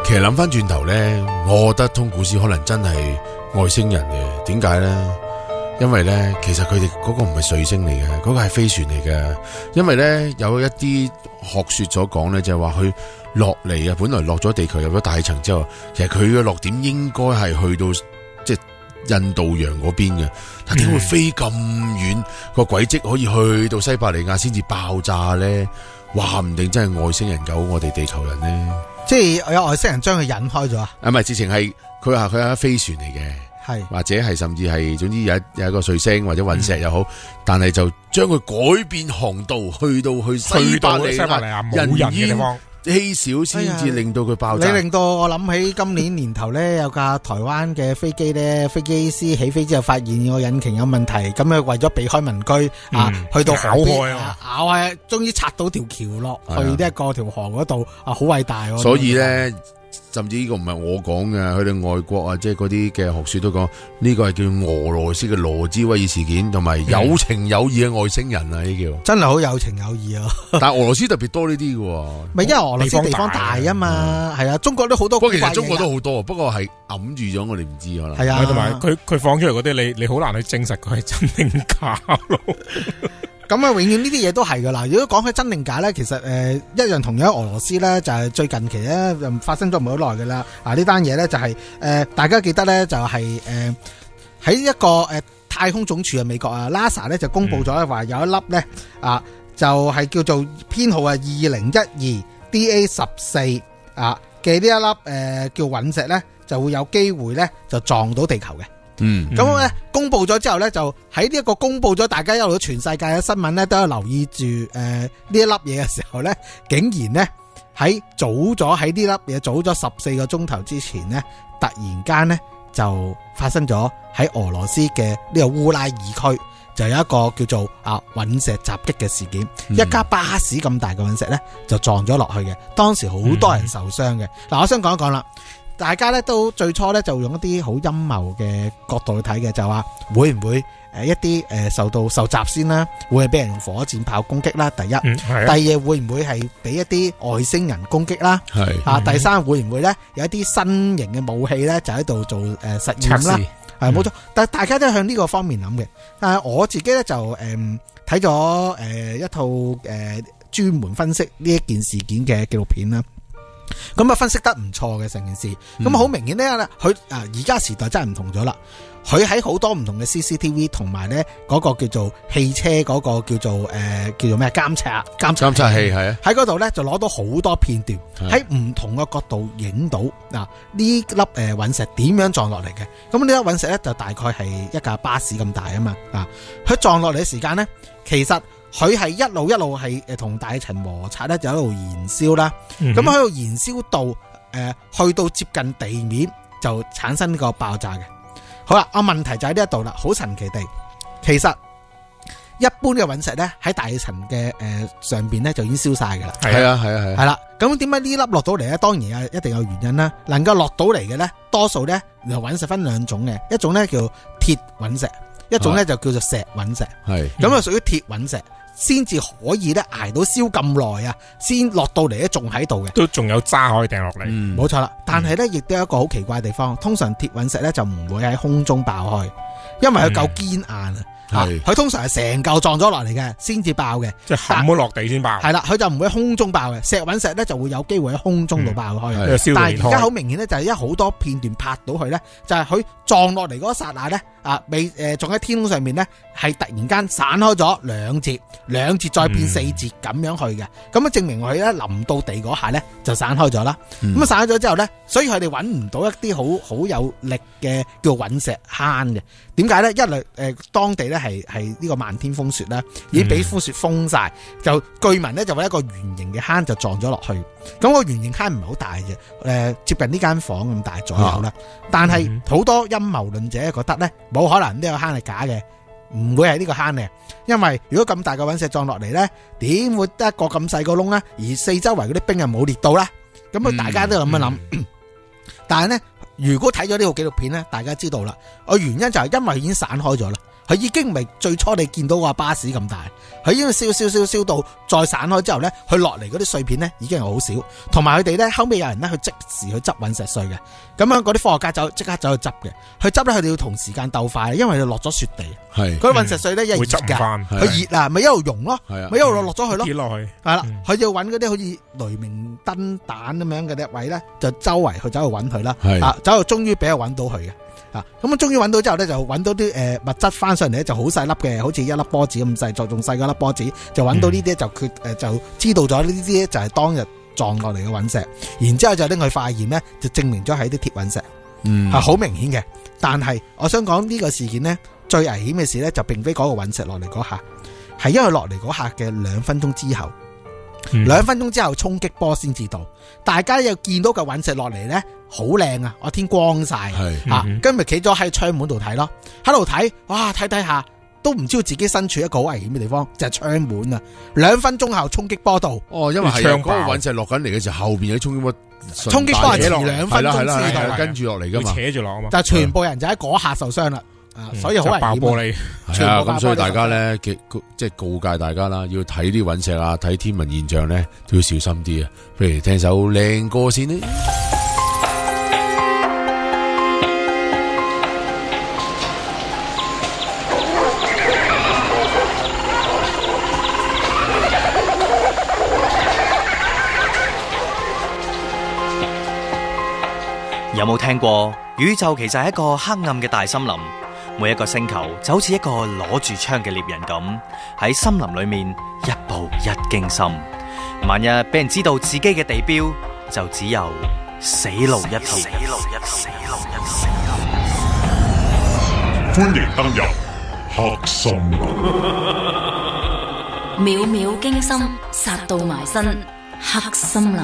其實諗翻轉頭咧，我覺得通古斯可能真係外星人嘅。點解咧？因為咧，其實佢哋嗰個唔係彗星嚟嘅，嗰個係飛船嚟嘅。因為咧，有一啲學說所講咧，就係話佢落嚟啊，本來落咗地球入咗大氣層之後，其實佢嘅落點應該係去到即係印度洋嗰邊嘅。但點會飛咁遠？個軌跡可以去到西伯利亞先至爆炸咧？話唔定真係外星人救我哋地球人咧。即係有外星人將佢引開咗啊？唔係，直情係佢話佢係飛船嚟嘅，係或者係甚至係總之有一個彗星或者隕石又好，但係就將佢改變航道，去到西伯利亞冇人嘅地方。稀少先至令到佢爆炸。你令到我諗起今年年頭咧，有架台灣嘅飛機咧，飛機師起飛之後發現個引擎有問題，咁啊為咗避開民居去到海邊咬係，終於拆到條橋落去呢一個條河嗰度好偉大。所以咧，甚至呢個唔係我講嘅，佢哋外國啊，即係嗰啲嘅學術都講呢個係叫俄羅斯嘅羅茲威爾事件，同埋有情有義嘅外星人啊！呢叫真係好有情有義啊！但係俄羅斯特別多呢啲嘅，咪因為俄羅斯地方大啊嘛，係啊，中國都好多。不過其實中國都好多，不過係揞住咗，我哋唔知可能。係啊，同埋佢放出嚟嗰啲，你好難去證實佢係真定假咯。咁啊，永遠呢啲嘢都係噶啦。如果講起真定假咧，其實一樣同樣俄羅斯咧，就係最近期咧發生咗唔好耐噶啦。呢單嘢咧就係大家記得咧就係喺一個太空總署嘅美國NASA 咧就公布咗話有一粒咧就係叫做編號2012 DA14嘅呢一粒叫隕石咧就會有機會咧就撞到地球嘅。咁咧公布咗之後咧，就喺呢一個公布咗，大家一路全世界嘅新聞咧都有留意住呢一粒嘢嘅時候咧，竟然咧喺早咗14個鐘頭之前咧，突然間咧就發生咗喺俄羅斯嘅呢個烏拉爾區，就有一個叫做隕石襲擊嘅事件，一架巴士咁大嘅隕石咧就撞咗落去嘅，當時好多人受傷嘅。我想講一講啦。大家咧都最初咧就用一啲好陰謀嘅角度去睇嘅，就話會唔會一啲受襲先啦，會係俾人用火箭炮攻擊啦，第一，第二會唔會係俾一啲外星人攻擊啦，第三會唔會咧有一啲新型嘅武器咧就喺度做實驗啦，係冇錯，但係大家都向呢個方面諗嘅。但係我自己咧就睇咗一套專門分析呢一件事件嘅紀錄片啦。咁分析得唔錯嘅成件事，咁好明顯咧，佢而家時代真係唔同咗啦。佢喺好多唔同嘅 CCTV 同埋咧嗰個叫做汽車嗰個叫做咩監察器係啊，喺嗰度咧就攞到好多片段，喺唔同嘅角度影到呢粒隕石點樣撞落嚟嘅。咁呢粒隕石咧就大概係一架巴士咁大啊嘛，佢撞落嚟嘅時間咧，其實佢係一路係同大氣層摩擦咧，就喺度燃燒啦。咁喺度燃燒到去到接近地面，就產生呢個爆炸嘅。好啦，問題就喺呢一度啦，好神奇地，其實一般嘅隕石咧喺大氣層嘅上邊咧就已經燒晒噶啦。係啦。咁點解呢粒落到嚟咧？當然一定有原因啦。能夠落到嚟嘅咧，多數咧隕石分兩種嘅，一種咧叫鐵隕石，一種咧就叫做石隕石。係咁啊，屬於鐵隕石。先至可以咧捱到燒咁耐啊，先落到嚟咧仲喺度嘅，都仲有渣可以掟落嚟。冇錯啦，但係咧亦都有一個好奇怪嘅地方，通常鐵隕石咧就唔會喺空中爆開，因為佢夠堅硬啊。佢通常係成嚿撞咗落嚟嘅先至爆嘅，即係冚咗落地先爆。係啦，佢就唔會喺空中爆嘅。石隕石咧就會有機會喺空中度爆開。但係而家好明顯咧，就係因為好多片段拍到佢咧，就係佢撞落嚟嗰一剎那咧，仲喺天空上面咧，係突然間散開咗兩節再變四節咁樣去嘅。咁證明佢咧臨到地嗰下咧就散開咗啦。咁散開咗之後咧，所以佢哋揾唔到一啲好有力嘅叫隕石坑嘅。點解咧？一嚟當地咧係呢個漫天風雪啦，已經俾風雪封晒，就據聞咧就揾一個圓形嘅坑就撞咗落去。咁個圓形坑唔係好大嘅，接近呢間房咁大左右啦。但係好多陰謀論者覺得咧，冇可能呢個坑係假嘅，唔會係呢個坑嘅，因為如果咁大個隕石撞落嚟咧，點會得一個咁細個窿啦？而四周圍嗰啲冰又冇裂到啦，咁大家都咁樣諗。但係咧，如果睇咗呢個紀錄片咧，大家知道啦，個原因就係因為已經散開咗啦。佢已經唔係最初你見到個巴士咁大，佢已經燒到再散開之後咧，佢落嚟嗰啲碎片咧已經係好少，同埋佢哋咧後尾有人咧去即時去執隕石碎嘅，咁樣嗰啲科學家即刻走去執嘅，去執咧佢哋要同時間鬥快，因為佢落咗雪地，嗰啲隕石碎咧一熱㗎，佢熱啊，咪一路溶咯，咪一路落咗去咯，跌落去，係啦，佢要揾嗰啲好似雷明燈彈咁樣嘅啲位咧，就周圍去走去揾佢啦，走去終於俾佢揾到佢嘅。咁啊，終於揾到之後咧，就揾到啲物質翻上嚟咧，就好細粒嘅，好似一粒波子咁細，仲細過粒波子，就揾到呢啲就知道咗呢啲就係當日撞落嚟嘅隕石，然之後就拎去化驗咧，就證明咗係啲鐵隕石，係好明顯嘅。但係我想講呢個事件咧，最危險嘅事咧就並非嗰個隕石落嚟嗰下，係因為落嚟嗰下嘅2分鐘之後。嗯2分鐘之後衝擊波先至到，大家又見到個隕石落嚟呢，好靚啊！我天光晒吓，跟住企咗喺窗門度睇咯，喺度睇，哇睇睇下都唔知道自己身處一個好危險嘅地方，就係窗門啊！2分鐘後衝擊波到，哦，因為係嗰個隕石落緊嚟嘅時候，後邊有啲衝擊波，衝擊波係遲2分鐘先到，跟住落嚟噶嘛，扯住落啊嘛，但係全部人就喺嗰下受傷啦。所以好危險，爆玻璃，係啊，咁所以大家咧，即係告誡大家啦，要睇啲隕石啊，睇天文現象咧，都要小心啲啊。譬如聽首靚歌先呢。有冇聽過宇宙其實係一個黑暗嘅大森林？每一個星球就好似一個攞住槍嘅獵人咁，喺森林裏面一步一驚心。萬一俾人知道自己嘅地標，就只有死路一條。歡迎登入黑森林。秒秒驚心，殺到埋身，黑森林。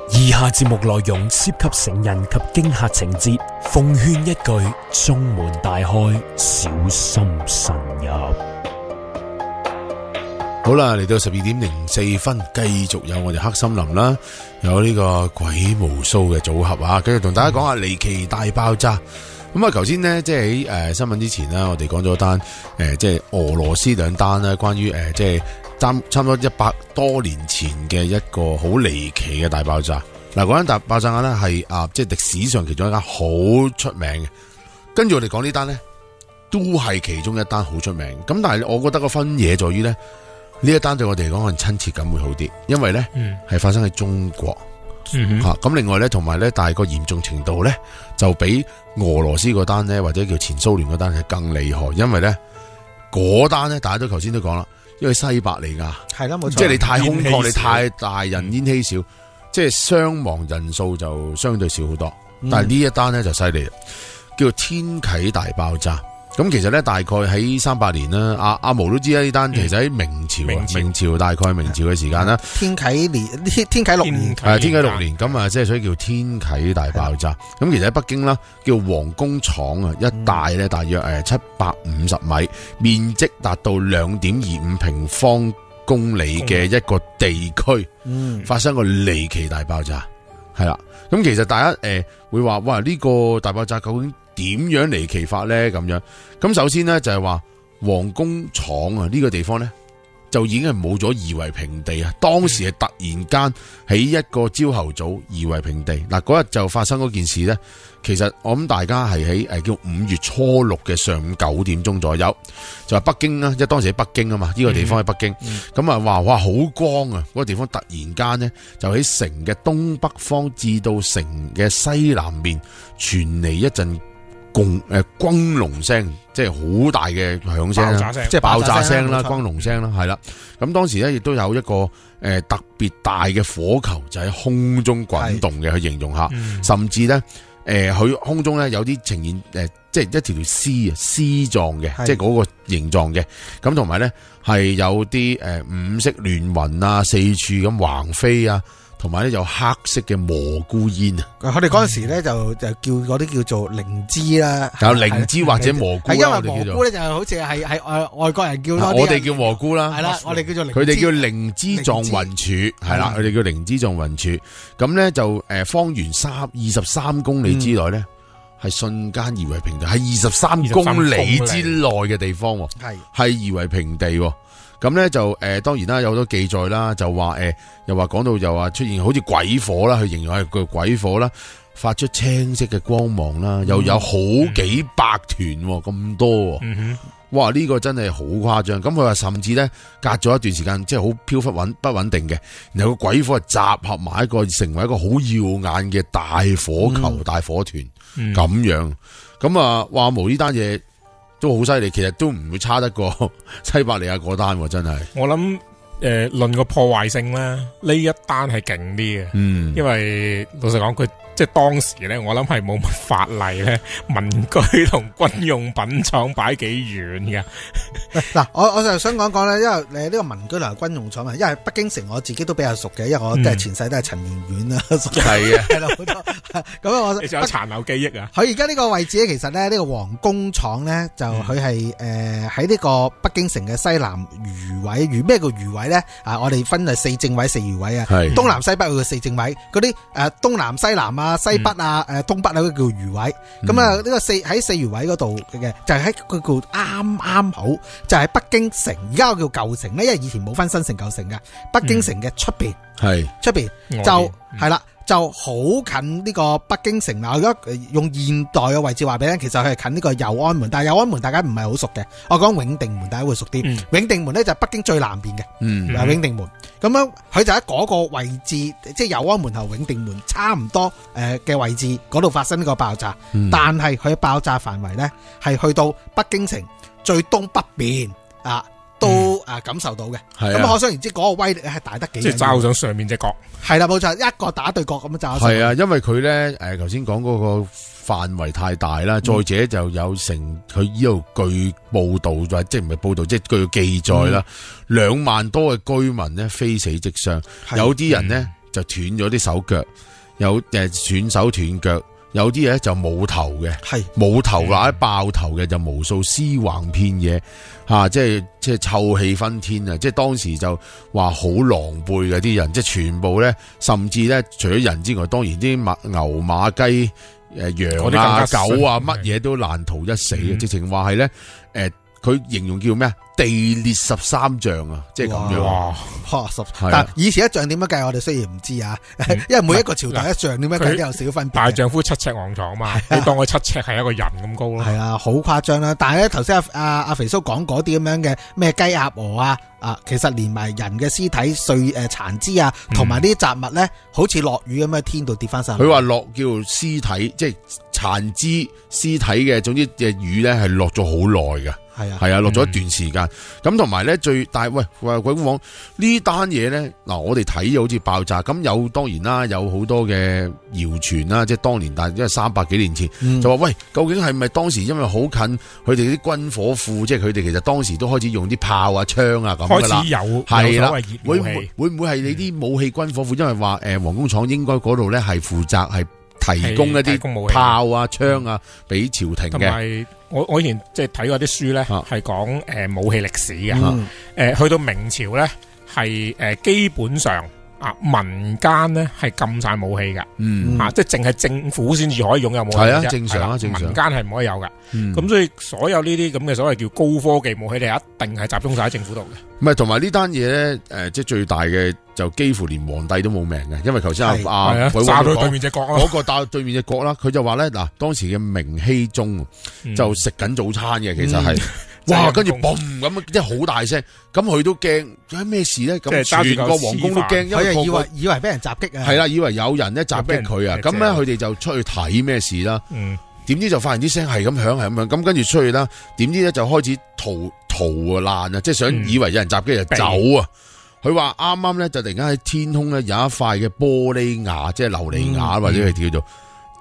以下節目內容涉及成人及驚嚇情節，奉勸一句：中門大開，小心慎入。好啦，嚟到12:04，繼續有我哋黑森林啦，有呢個鬼無數嘅組合啊，繼續同大家講下離奇大爆炸。咁啊，頭先呢，即係喺新聞之前啦，我哋講咗單即係俄羅斯2單啦，關於即係差唔多100多年前嘅一個好離奇嘅大爆炸。嗱，嗰間大爆炸案咧係即係歷史上其中一間好出名嘅。跟住我哋講呢單咧，都係其中一單好出名。咁但係我覺得個分野在於咧，呢一單對我哋嚟講可能親切感會好啲，因為咧係發生喺中國。咁另外咧，同埋咧，但係個嚴重程度咧，就比俄羅斯嗰單咧，或者叫前蘇聯嗰單係更厲害。因為咧嗰單咧，大家都頭先都講啦，因為西伯利亞係啦，冇錯，即係你太空曠，你太大，人煙稀少，即係傷亡人數就相對少好多。但係呢一單咧就犀利啦，叫做天啟大爆炸。咁其實咧，大概喺38年啦，阿毛都知啦，呢單其實喺明朝大概明朝嘅時間啦。天啟6年，係天啟6年，咁啊，即係所以叫天啟大爆炸。咁其實喺北京啦，叫皇宮廠啊，一帶咧大約750米，面積達到2.25平方公里嘅一個地區，發生個離奇大爆炸，係啦。咁其實大家會話，哇，呢個大爆炸究竟點樣離奇法咧？咁樣，咁首先咧就係話皇宮廠啊呢個地方咧就已經係冇咗夷為平地啊！當時係突然間喺一個朝頭早夷為平地。嗱，嗰日就發生嗰件事咧，其實我諗大家係喺叫5月初6嘅上午9點鐘左右，就係北京啦，即係當時喺北京啊嘛，呢個地方喺北京，咁啊話哇好光啊！嗰個地方突然間咧就喺城嘅東北方至到城嘅西南面傳嚟一陣轟隆聲，即係好大嘅響聲啦，即係爆炸聲啦，轟隆聲啦，係啦。咁當時咧亦都有一個特別大嘅火球就喺空中滾動嘅，去形容下，甚至咧佢空中咧有啲呈現即係一條絲狀嘅，即係嗰個形狀嘅。咁同埋咧係有啲五色亂雲啊，四處咁橫飛啊。同埋咧有黑色嘅蘑菇煙啊！佢哋嗰陣時咧就叫嗰啲叫做靈芝啦，有靈芝或者蘑菇啦。係因為蘑菇咧就好似係外國人叫多啲，我哋叫蘑菇啦。係啦，我哋叫做靈芝，佢哋叫靈芝狀雲柱，係啦，佢哋叫靈芝狀雲柱。咁咧就方圓23公里之內咧，係瞬間夷為平地，喺23公里之內嘅地方，係夷為平地。咁咧就當然啦，有好多記載啦，就話又話講到又話出現好似鬼火啦，去形容係個鬼火啦，發出青色嘅光芒啦，又有好幾百團咁多，哇！呢個真係好誇張。咁佢話甚至咧隔咗一段時間，即係好飄忽不穩定嘅，然後個鬼火係集合埋一個，成為一個好耀眼嘅大火球、大火團咁樣。咁啊，話無呢單嘢都好犀利，其實都唔會差得過西伯利亞嗰單，真係。我諗論個破壞性咧，呢一單係勁啲嘅，因為老實講佢即係當時咧，我諗係冇乜法例咧，民居同軍用品廠擺幾遠嘅。嗱，我就想講講咧，因為你呢個民居同埋軍用廠啊，因為北京城我自己都比較熟嘅，因為我都係前世都係陳圓圓啦，係啊，係啦好多。咁我你仲有殘留記憶啊？佢而家呢個位置咧，其實咧呢個皇宮廠咧，就佢係喺呢個北京城嘅西南餘位。咩叫餘位咧？我哋分係4正位、4餘位啊。東南西北佢4正位，嗰啲東南西南啊、西北啊、東北啊嗰叫餘位。咁啊呢個喺4餘位嗰度嘅，就係喺佢叫啱好，就係北京城。而家我叫舊城咧，因為以前冇分新城舊城嘅。北京城嘅出邊，出邊就係啦。就好近呢個北京城啦。如果用現代嘅位置話俾你聽，其實佢係近呢個右安門，但係右安門大家唔係好熟嘅。我講永定門，大家會熟啲。永定門咧就係北京最南邊嘅，永定門。咁樣佢就喺嗰個位置，即係右安門同永定門差唔多嘅位置嗰度發生呢個爆炸。但係佢爆炸範圍咧係去到北京城最東北邊啊。都感受到嘅，咁可想而知嗰個威力係大得幾，即係罩上上面隻角，係啦冇錯，一個打對角咁樣罩。係啊，因為佢咧頭先講嗰個範圍太大啦，再者就有成佢呢度據報道，即係唔係報道，即係據記載啦，2萬多嘅居民咧非死即傷，有啲人咧就斷咗啲手腳，有斷手斷腳。有啲嘢就冇頭嘅，冇頭或者爆頭嘅就無數屍橫遍野，即係臭氣熏天啊！即係當時就話好狼狽嘅啲人，即係全部咧，甚至咧除咗人之外，當然啲牛馬雞羊啊狗啊乜嘢都難逃一死嘅，直情話係咧佢形容叫咩啊？地裂13丈啊，即係咁樣。哇！但以前一丈點樣計？我哋雖然唔知啊，因為每一個朝代一丈點樣計都有少分別。大丈夫7尺昂床嘛，你當佢7尺係一個人咁高咯。係啊，好誇張啦！但係咧，頭先阿肥叔講嗰啲咁樣嘅咩雞鴨鵝啊，其實連埋人嘅屍體碎殘肢啊，同埋呢啲雜物咧，好似落雨咁喺天度跌翻晒。佢話落叫屍體，即係殘肢屍體嘅，總之嘅雨咧係落咗好耐嘅。係啊，落咗一段時間。咁同埋咧，但係喂，鬼講呢單嘢咧，嗱我哋睇好似爆炸，咁有當然啦，有好多嘅謠傳啦，即係當年，但係因為300幾年前就話喂，究竟係咪當時因為好近佢哋啲軍火庫，即係佢哋其實當時都開始用啲炮啊、槍啊咁噶啦，開始有係啦，會唔會係你啲武器軍火庫？因為話皇宮廠應該嗰度咧係負責係提供一啲炮啊、槍啊俾朝廷嘅。我以前即係睇過啲書咧，係講武器歷史嘅。去到明朝咧，係基本上民間咧係禁晒武器㗎。即係淨係政府先至可以擁有武器。係啊，正常啊，正常。民間係唔可以有㗎。咁所以所有呢啲咁嘅所謂叫高科技武器，你一定係集中晒喺政府度嘅。唔係，同埋呢單嘢咧，即係最大嘅就幾乎連皇帝都冇命嘅，因為頭先炸到對面隻角啊，嗰個炸對面隻角啦，佢就話咧嗱，當時嘅明熹宗就食緊早餐嘅，其實係哇，跟住嘣咁，即係好大聲，咁佢都驚，有咩事咧？咁全個皇宮都驚，因為以為俾人襲擊啊，係啦，以為有人咧襲擊佢啊，咁咧佢哋就出去睇咩事啦。點知就發現啲聲係咁響，係咁樣，咁跟住出去啦。點知咧就開始逃難啊！即係想以為有人襲擊就走啊！佢話啱啱咧就突然間喺天空咧有一塊嘅玻璃瓦，即係琉璃瓦或者係叫做，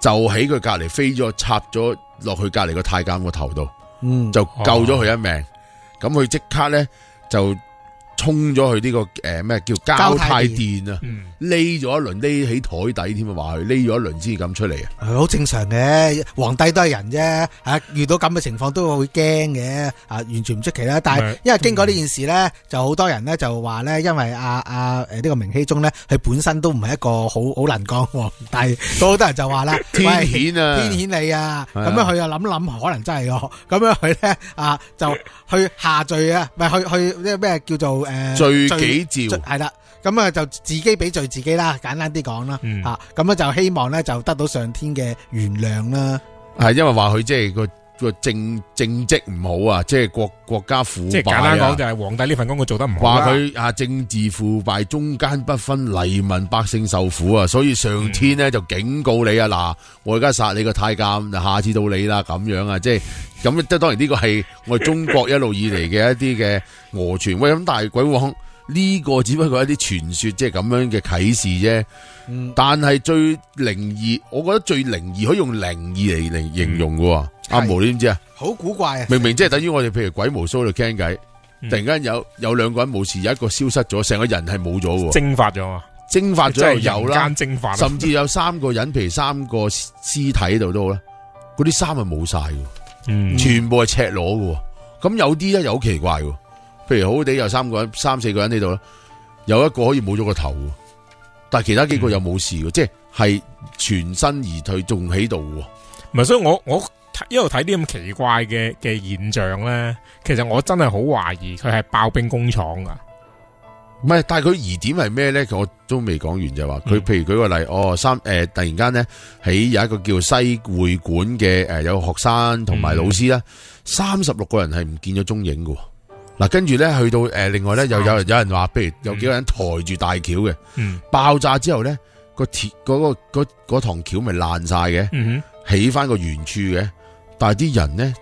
就喺佢隔籬飛咗插咗落去隔籬個太監個頭度，就救咗佢一命。咁佢即刻咧就衝咗去呢個咩叫交泰殿啊，匿咗一輪，匿喺台底添啊，話佢匿咗一輪先咁出嚟啊，好正常嘅，皇帝都係人啫，遇到咁嘅情況都會驚嘅，完全唔出奇啦。但係因為經過呢件事咧，就好多人咧就話咧，因為呢個明熹宗咧，佢本身都唔係一個好能幹皇帝，好多人就話啦，天譴啊，天譴你啊，咁樣佢又諗可能真係喎，咁樣佢咧就去下罪啊，唔係去咩叫做罪己詔，係啦，咁就自己俾罪自己啦，簡單啲講啦，咁樣就希望咧就得到上天嘅原諒啦。係因為話佢即係個政績唔好啊，即係國家腐敗啊。即係簡單講就係皇帝呢份工佢做得唔好。話佢政治腐敗，中間不分，黎民百姓受苦啊，所以上天咧就警告你啊，嗱，我而家殺你個太監，下次到你啦，咁樣啊，即係咁，即係當然呢個係我哋中國一路以嚟嘅一啲嘅訛傳。喂，咁但係鬼王呢個只不過係一啲傳說，即係咁樣嘅啟示啫。但係最靈異，我覺得最靈異可以用靈異嚟形容嘅。阿毛你知唔知啊？好古怪啊！明明即係等於我哋譬如鬼無鬚喺度傾偈，突然間有兩個人冇事，有一個消失咗，成個人係冇咗嘅，蒸發咗啊！蒸發咗又有啦，蒸發甚至有3個人，譬如3個屍體喺度都好啦，嗰啲衫係冇晒嘅，全部係赤裸嘅。咁有啲咧又好奇怪嘅，譬如好地有3個人、3、4個人喺度啦，有一個可以冇咗個頭，但係其他幾個又冇事嘅，即係全身而退，仲喺度。唔係，所以我一路睇啲咁奇怪嘅現象咧，其實我真係好懷疑佢係爆冰工廠噶。唔係，但係佢疑點係咩咧？我都未講完就話佢，譬如舉個例，突然間咧喺有一個叫西會館嘅有學生同埋老師啦，36個人係唔見咗蹤影嘅。嗱，跟住咧去到另外咧又有人話，譬如有幾個人抬住大橋嘅，爆炸之後咧嗰堂橋咪爛晒嘅，起翻個原處嘅，但係啲人咧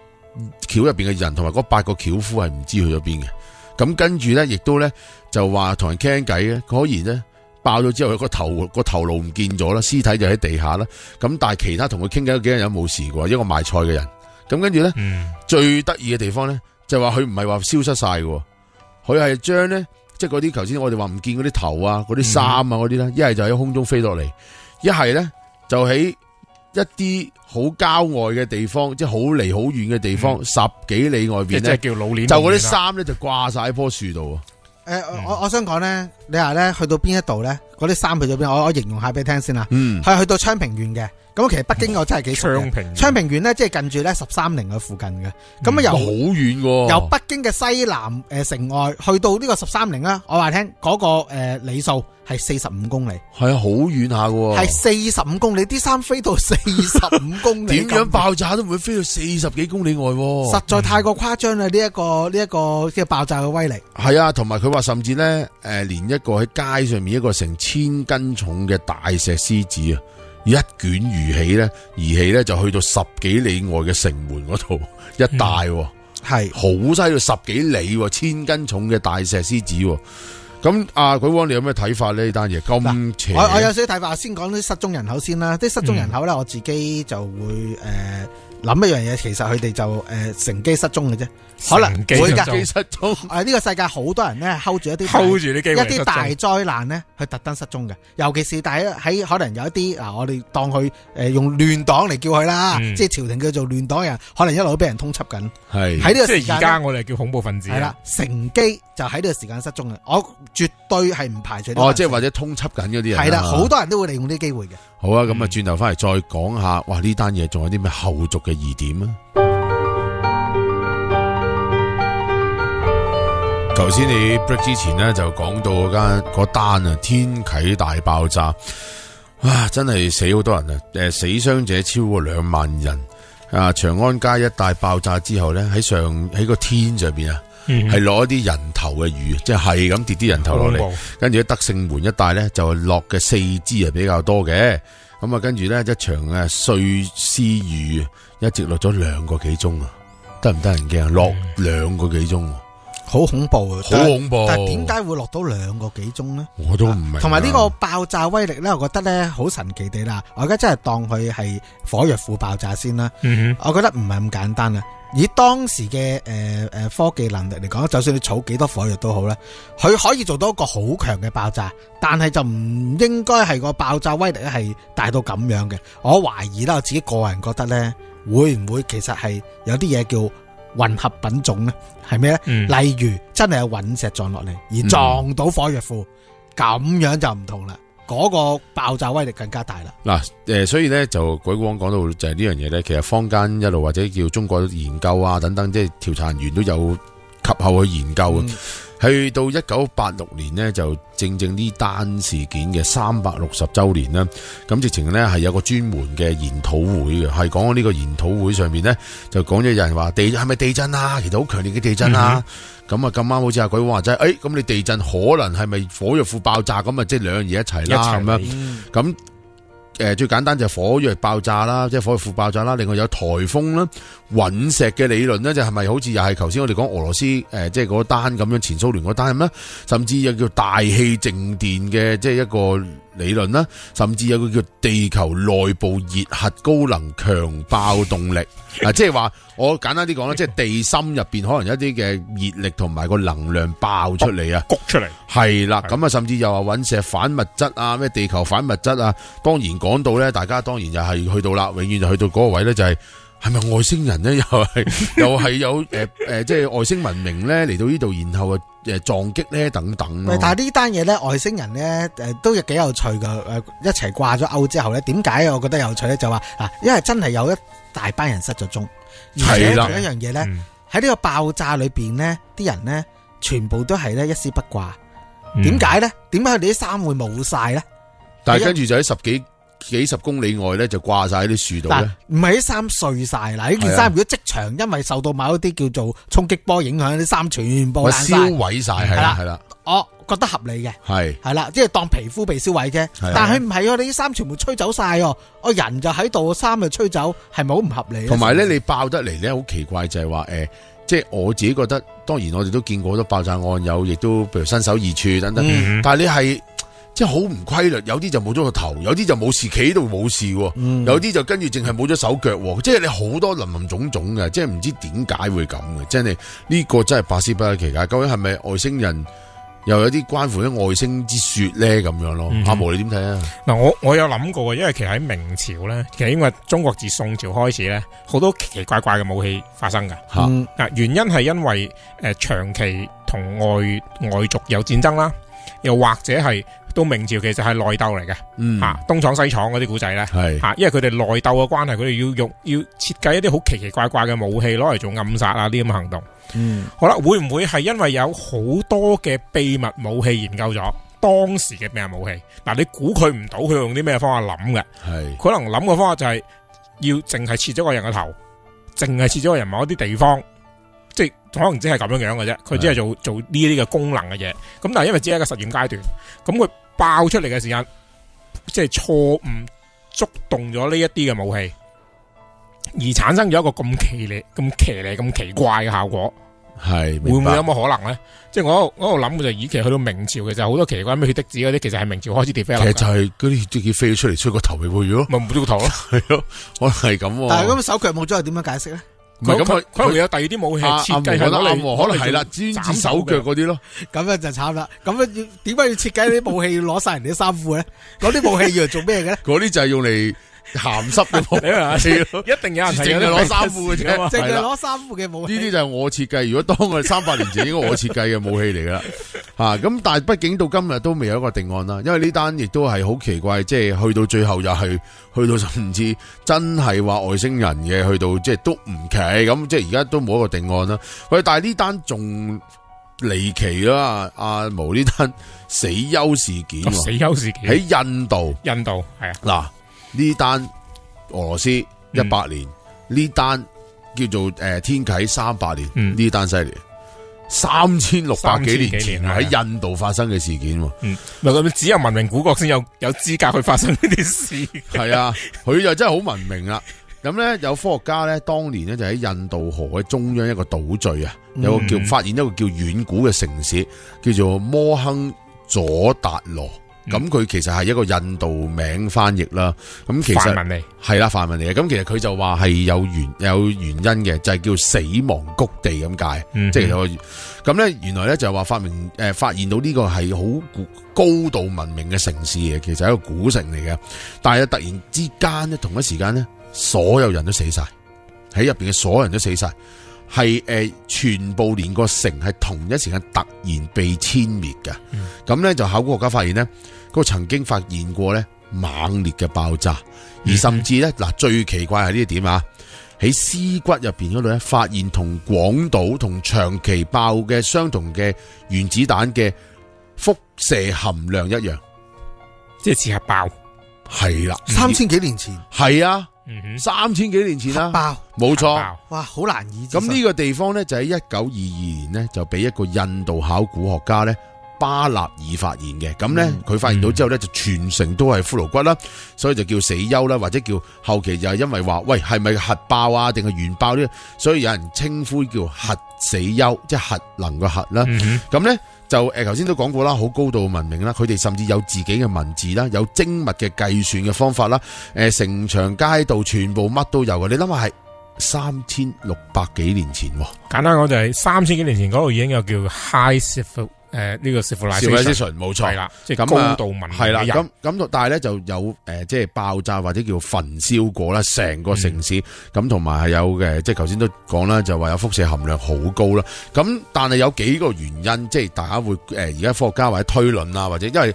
橋入邊嘅人同埋嗰8個轎夫係唔知去咗邊嘅。咁跟住咧，亦都咧就話同人傾偈嘅，果然咧爆咗之後，佢個頭顱唔見咗啦，屍體就喺地下啦。咁但係其他同佢傾偈嗰幾個人冇事嘅，一個賣菜嘅人。咁跟住咧，最得意嘅地方咧就話佢唔係話消失晒嘅，佢係將咧即係嗰啲頭先我哋話唔見嗰啲頭啊、嗰啲衫啊嗰啲咧，一係就喺空中飛落嚟，一係咧就喺一啲好郊外嘅地方，即係好離好遠嘅地方，10幾里外邊咧，即係叫老鏈，就嗰啲衫咧就掛晒喺棵樹度。我想講咧，你話咧去到邊一度咧，嗰啲衫去咗邊？我形容下俾你聽先啦。係去到昌平縣嘅。咁其實北京我真係幾熟嘅。昌平縣咧，即係近住咧13陵嘅附近嘅。咁啊由好遠喎，由北京嘅西南城外去到呢個13陵啦。我話聽嗰個里數係45公里。係啊，好遠下嘅。係45公里，啲衫飛到45公里。點樣爆炸都唔會飛到40幾公里外。實在太過誇張啦！呢一個嘅爆炸嘅威力。係啊，同埋佢話甚至咧，連一個喺街上面一個成1000斤重嘅大石獅子啊！一捲移起咧就去到10幾里外嘅城門嗰度一帶，係好犀利，10幾里，1000斤重嘅大石獅子。咁鬼王你有咩睇法呢？呢單嘢咁邪？我有少少睇法，先講啲失蹤人口先啦。啲失蹤人口咧，我自己就會諗一樣嘢，其實佢哋就乘機失蹤嘅啫，可能會噶失蹤。呢個世界好多人咧 hold 住一啲大災難咧，去特登失蹤嘅。尤其是喺可能有一啲我哋當佢用亂黨嚟叫佢啦，即係朝廷叫做亂黨人，可能一路都俾人通緝緊。係喺呢個時間，即係而家我哋叫恐怖分子。係啦，乘機就喺呢個時間失蹤嘅。我絕對係唔排除。即係或者通緝緊嗰啲人。係啦，好多人都會利用啲機會嘅。好啊，咁啊，轉頭翻嚟再講下，哇！呢單嘢仲有啲咩後續嘅疑點啊？頭先你 break 之前咧就講到嗰單啊，天啟大爆炸，哇！真係死好多人啊！死傷者超過2萬人啊！長安街一帶爆炸之後咧，喺個天上邊啊，係攞一啲人頭嘅雨，即係咁跌啲人頭落嚟，跟住喺德勝門一帶咧就落嘅4支係比較多嘅。咁啊，跟住咧一場碎屍雨一直落咗2個幾鐘啊，得唔得人驚？落2個幾鐘，好恐怖啊！好恐怖！但係點解會落到2個幾鐘咧？我都唔明。同埋呢個爆炸威力咧，我覺得咧好神奇地啦。我而家真係當佢係火藥庫爆炸先啦。我覺得唔係咁簡單啊。以當時嘅科技能力嚟講，就算你儲幾多火藥都好啦，佢可以做到一個好強嘅爆炸，但係就唔應該係個爆炸威力係大到咁樣嘅。我懷疑啦，我自己個人覺得咧，會唔會其實係有啲嘢叫混合品種咧？係咩咧？例如真係有隕石撞落嚟而撞到火藥庫，咁樣就唔同啦。嗰個爆炸威力更加大啦。嗱，所以咧就鬼光講到就係呢樣嘢咧，其實坊間一路或者叫中國研究啊等等，即係調查員都有及後去研究。去到1986年呢，就正呢單事件嘅360週年啦。咁直情咧係有個專門嘅研討會嘅，係講呢個研討會上面咧就講咗有人話係咪地震啊？其實好強烈嘅地震啊！咁啊咁啱好似阿鬼王話齋，咁你地震可能係咪火藥庫爆炸咁啊？即係2樣嘢一齊啦咁樣。咁最簡單就係火藥爆炸啦，即係火藥庫爆炸啦。另外有颱風啦、隕石嘅理論咧，就係咪好似又係頭先我哋講俄羅斯即係嗰單咁樣前蘇聯嗰單咁咧？甚至有叫大氣靜電嘅即係一個理論啦，甚至有個叫地球內部熱核高能強爆動力即係話我簡單啲講啦，即係地心入邊可能有一啲嘅熱力同埋個能量爆出嚟啊，谷出嚟係啦。咁啊，甚至又話隕石反物質啊，咩地球反物質啊。當然講到咧，大家當然又係去到啦，永遠就去到嗰個位咧，就係咪外星人咧？又係有即係外星文明咧嚟到呢度，然後撞擊咧等等咯。但係呢單嘢咧，外星人咧都幾有趣噶。一齊掛咗鈎之後咧，點解我覺得有趣咧？就話因為真係有一大班人失咗蹤，而且仲有一樣嘢咧，喺呢個爆炸裏邊咧，啲人咧全部都係咧一絲不掛。點解咧？點解佢哋啲衫會冇晒咧？但係跟住就喺幾十公里外咧，就掛晒喺啲樹度咧。唔係啲衫碎晒嗱，呢件衫如果即場因為受到某一啲叫做衝擊波影響，啲衫全部爛晒、燒毀晒，係啦。我覺得合理嘅，係啦，即係當皮膚被燒毀啫。但係佢唔係你啲衫全部吹走晒，我人就喺度，衫就吹走，係咪好唔合理？同埋咧，你爆得嚟咧，好奇怪就係話即係我自己覺得，當然我哋都見過好多爆炸案，有亦都譬如身首異處等等。但係你係即係好唔規律，有啲就冇咗個頭，有啲就冇事企喺度冇事，有啲就跟住淨係冇咗手腳，即係你好多林林總總嘅，即係唔知點解會咁嘅，真係呢個真係百思不得其解。究竟係咪外星人又有啲關乎啲外星之說咧咁樣咯？阿毛你點睇啊？嗱，我有諗過嘅，因為其實喺明朝咧，其實因為中國自宋朝開始咧，好多奇奇怪怪嘅武器發生噶。原因係因為長期同外族有戰爭啦，又或者係到明朝其實係內鬥嚟嘅。東廠西廠嗰啲古仔咧，因為佢哋內鬥嘅關係，佢哋要設計一啲好奇奇怪怪嘅武器攞嚟做暗殺啊啲咁嘅行動。好啦，會唔會係因為有好多嘅秘密武器研究咗當時嘅秘密武器？嗱，你估佢唔到佢用啲咩方法諗嘅？可能諗嘅方法就係要淨係切咗個人嘅頭，淨係切咗個人某一啲地方，即係可能只係咁樣樣嘅啫。佢只係做呢啲嘅功能嘅嘢。咁但係因為只係一個實驗階段，咁佢爆出嚟嘅時間，即係錯誤觸動咗呢一啲嘅武器，而產生咗一個咁奇離、咁奇怪嘅效果。會唔會有冇可能咧？即係我喺度諗嘅就，以期去到明朝，其實好多奇怪咩血滴子嗰啲，其實係明朝開始 develop。其實就係嗰啲血滴子飛咗出嚟，出個頭咪會咯，咪冇咗個頭咯，係咯，可能係咁。但係咁手腳冇咗，係點樣解釋咧？唔係咁，佢可能有第二啲武器設計喺度，可能係啦，專治手腳嗰啲咯。咁樣就慘啦。咁樣點解要設計啲武器要攞晒人哋啲衫褲咧？嗰啲武器要嚟做咩嘅咧？嗰啲就係用嚟鹹濕嘅武器，一定有人淨係攞衫褲嘅啫，淨係攞衫褲嘅武器。呢啲就係我設計。如果當我哋300年前，應該我設計嘅武器嚟噶啦。咁但係畢竟到今日都未有一個定案啦。因為呢單亦都係好奇怪，即係去到最後又係去到甚至真係話外星人嘅，去到即係都唔奇咁，即係而家都冇一個定案啦。喂，但係呢單仲離奇啦，阿毛呢單死丘事件，喺印度係啊嗱。呢單俄羅斯100年，呢單叫做天啟300年，呢單犀利，3600幾年前喺印度發生嘅事件。咁只有文明古國先有資格去發生呢啲事。係啊，佢就真係好文明啦。咁咧有科學家咧，當年咧就喺印度河嘅中央一個島嶼啊，有個發現一個叫遠古嘅城市，叫做摩亨佐達羅。咁佢其實係一個印度名翻譯啦，咁其實梵文嚟，係啦，梵文嚟嘅。咁其實佢就話係有原因嘅，就係叫死亡谷地咁解，即係有咁咧。原來咧就係話發現到呢個係好高度文明嘅城市嘅，其實係一個古城嚟嘅。但係突然之間咧，同一時間咧，所有人都死晒，喺入邊嘅所有人都死晒，係全部連個城係同一時間突然被殲滅嘅。咁咧就考古學家發現咧，嗰個曾經發現過咧猛烈嘅爆炸，而甚至咧嗱最奇怪係呢一點啊，喺屍骨入邊嗰度咧發現同廣島同長崎爆嘅相同嘅原子彈嘅輻射含量一樣，即係似核爆，係啦，3000幾年前，係啊。3000幾年前啦，爆冇錯，哇，好難以。咁呢個地方咧就喺1922年咧就俾一個印度考古學家咧巴納爾發現嘅。咁咧佢發現到之後咧，就全城都係骷髏骨啦，所以就叫死丘啦，或者叫後期就係因為話喂係咪核爆啊定係原爆呢？所以有人稱呼叫核死丘，即係核能嘅核啦。咁咧。就頭先都講過啦，好高度文明啦，佢哋甚至有自己嘅文字啦，有精密嘅計算嘅方法啦，城牆街道全部乜都有嘅。你諗下係3600幾年前，簡單講就係3000幾年前嗰度已經有叫 high civil 呢個 civilization 冇錯，係啦，即係高度文明係啦。嘅人咁但係咧就有即係爆炸或者叫焚燒過啦，成個城市咁，同埋係有嘅，即係頭先都講啦，就話有輻射含量好高啦。咁但係有幾個原因，即係大家會而家科學家或者推論啊，或者因為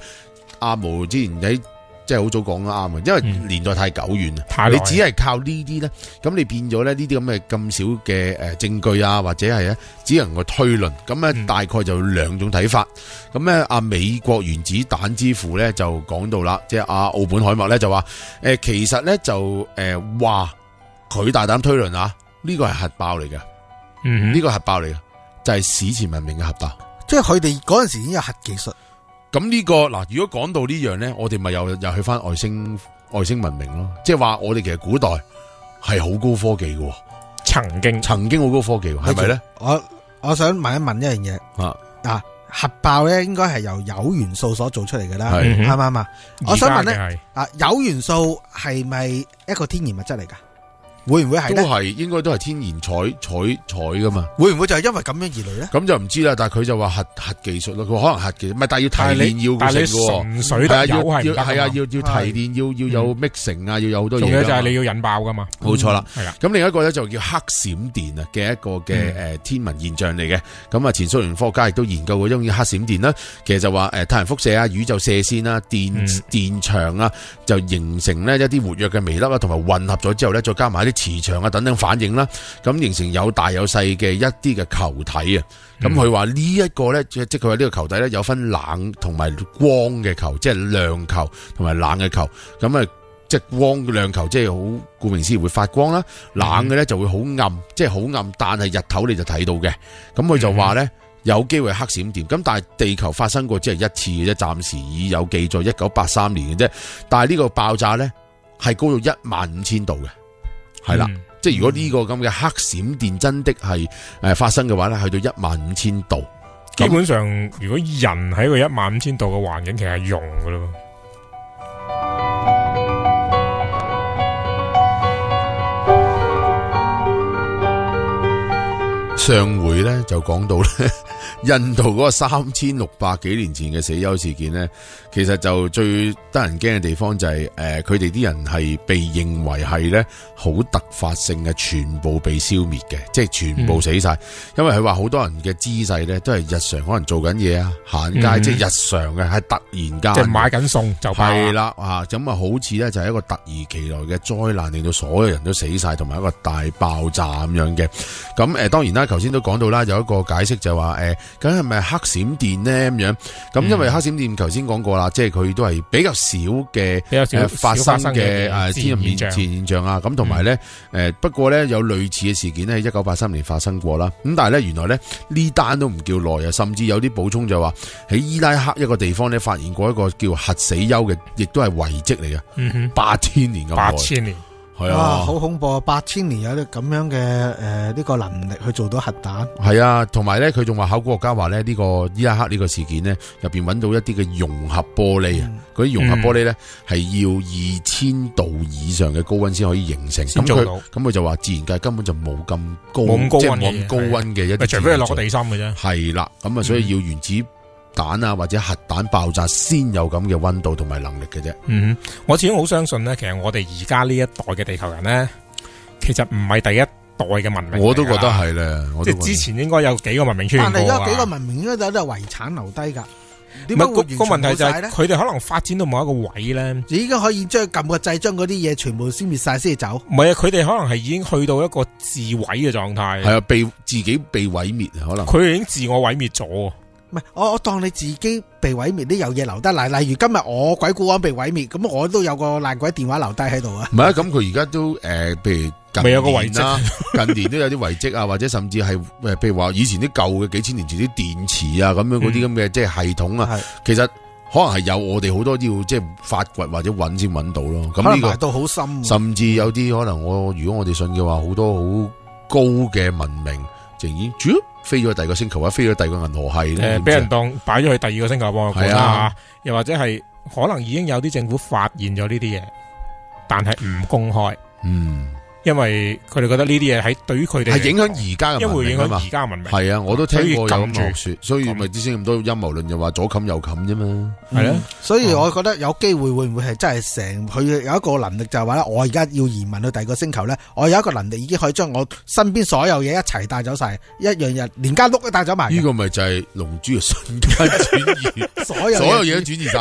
阿毛之前喺即係好早講得啱嘅，因為年代太久遠啦，你只係靠呢啲咧，咁你變咗咧呢啲咁少嘅證據啊，或者係咧只能夠推論，咁咧大概就兩種睇法。咁咧美國原子彈之父咧就講到啦，即係奧本海默咧就話其實咧就話佢大膽推論啊，呢個係核爆嚟嘅，呢個核爆嚟嘅就係史前文明嘅核爆，即係佢哋嗰陣時已經有核技術。咁呢個嗱，如果講到呢樣咧，我哋咪又去翻外星文明咯，即係話我哋其實古代係好高科技嘅，曾經好高科技，係咪咧？我想問一問一樣嘢核爆咧應該係由鈾元素所做出嚟嘅啦，係咪啱？我想問咧，鈾元素係咪一個天然物質嚟噶？會唔會係咧？應該都係天然採噶嘛？會唔會就係因為咁樣而嚟咧？咁就唔知啦。但係佢就話核技術咯，佢可能核技術，唔係，但係要提煉要成嘅，純粹得鈾係唔得，係啊，要提煉，要有 mixing 啊，要有好多嘢。仲有就係你要引爆噶嘛？冇錯啦。係啦。咁另一個咧就叫黑閃電啊嘅一個嘅天文現象嚟嘅。咁啊，前蘇聯科學家亦都研究過呢種黑閃電啦。其實就話太陽輻射啊、宇宙射線啦、電場啊，就形成呢一啲活躍嘅微粒啊，同埋混合咗之後咧，再加埋啲磁場啊等等反應啦，咁形成有大有細嘅一啲嘅球體啊。咁佢話呢一個咧，即係佢話呢個球體咧有分冷同埋光嘅球，即係亮球同埋冷嘅球。咁啊，即係光亮球，即係好顧名思義會發光啦。冷嘅咧就會好暗，即係好暗，但係日頭你就睇到嘅。咁佢就話咧有機會黑閃電。咁但係地球發生過只係一次嘅啫，暫時已有記載1983年嘅啫。但係呢個爆炸咧係高到15000度嘅。係啦，即係如果呢個咁嘅黑閃電真的係發生嘅話咧，去到15000度，基本上如果人喺個15000度嘅環境，其實係溶噶咯。上回咧就講到咧，印度嗰個3600幾年前嘅死丘事件咧，其實就最得人驚嘅地方就係佢哋啲人係被認為係咧好突發性嘅，全部被消滅嘅，即係全部死晒。因為佢話好多人嘅姿勢咧都係日常可能做緊嘢啊、行街，即係日常嘅，係突然間即係買緊餸就係啦咁啊，好似咧就係一個突如其來嘅災難，令到所有人都死晒，同埋一個大爆炸咁樣嘅。咁當然啦，頭先都講到啦，有一個解釋就話咁係咪黑閃電呢？咁樣？咁因為黑閃電頭先講過啦，即係佢都係比較少嘅發生嘅天然現象啊。咁同埋咧不過咧有類似嘅事件咧喺1983年發生過啦。咁但係咧原來咧呢單都唔叫耐啊，甚至有啲補充就話喺伊拉克一個地方咧發現過一個叫核死丘嘅，亦都係遺跡嚟嘅，8000年咁耐。8000年。係啊，好恐怖啊！8000年有啲咁樣嘅呢個能力去做到核彈。係啊，同埋咧，佢仲話考古學家話咧，呢個伊拉克呢個事件咧，入邊揾到一啲嘅融合玻璃啊，嗰啲融合玻璃咧係要2000度以上嘅高溫先可以形成。咁佢就話自然界根本就冇咁高，即係冇咁高溫嘅一啲。除非係落個地心嘅啫。係啦，咁啊，所以要原子彈啊或者核彈爆炸先有咁嘅溫度同埋能力嘅啫。我始終好相信咧，其實我哋而家呢一代嘅地球人咧，其實唔係第一代嘅文明。我都覺得係咧，即係之前應該有幾個文明出現過。但係有幾個文明應該都有遺產留低噶。點解個問題就係佢哋可能發展到某一個位咧，已經可以將撳個掣，將嗰啲嘢全部消滅晒先走。唔係啊，佢哋可能係已經去到一個自毀嘅狀態。係啊，自己被毀滅，可能佢哋已經自我毀滅咗。唔係，我當你自己被毀滅，都有嘢留低。例如今日我鬼故安被毀滅，咁我都有個爛鬼電話留低喺度啊。唔係啊，咁佢而家都譬如未有個遺跡啦，近年都有啲遺跡啊，或者甚至係譬如話以前啲舊嘅幾千年前啲電池啊咁樣嗰啲咁嘅即係系統啊，其實可能係有我哋好多要即係發掘或者揾先揾到咯。咁呢個到好深，甚至有啲可能如果我哋信嘅話，好多好高嘅文明，竟然飛咗去第二個星球或者飛咗第二個銀河系咧，俾人當擺咗去第二個星球幫我講啦，又或者係可能已經有啲政府發現咗呢啲嘢，但係唔公開。因為佢哋覺得呢啲嘢喺對於佢哋係影響而家嘅文明，因為影響而家嘅文明。係啊，我都聽過有咁學說，所以咪咁之前咁多陰謀論，又話左冚右冚啫嘛。係咯，所以我覺得有機會會唔會係真係成佢有一個能力就係話咧，我而家要移民去第二個星球咧，我有一個能力已經可以將我身邊所有嘢一齊帶走晒，一樣嘢連間屋都帶走埋。呢個咪就係龍珠嘅瞬間轉移，所有嘢都轉移晒，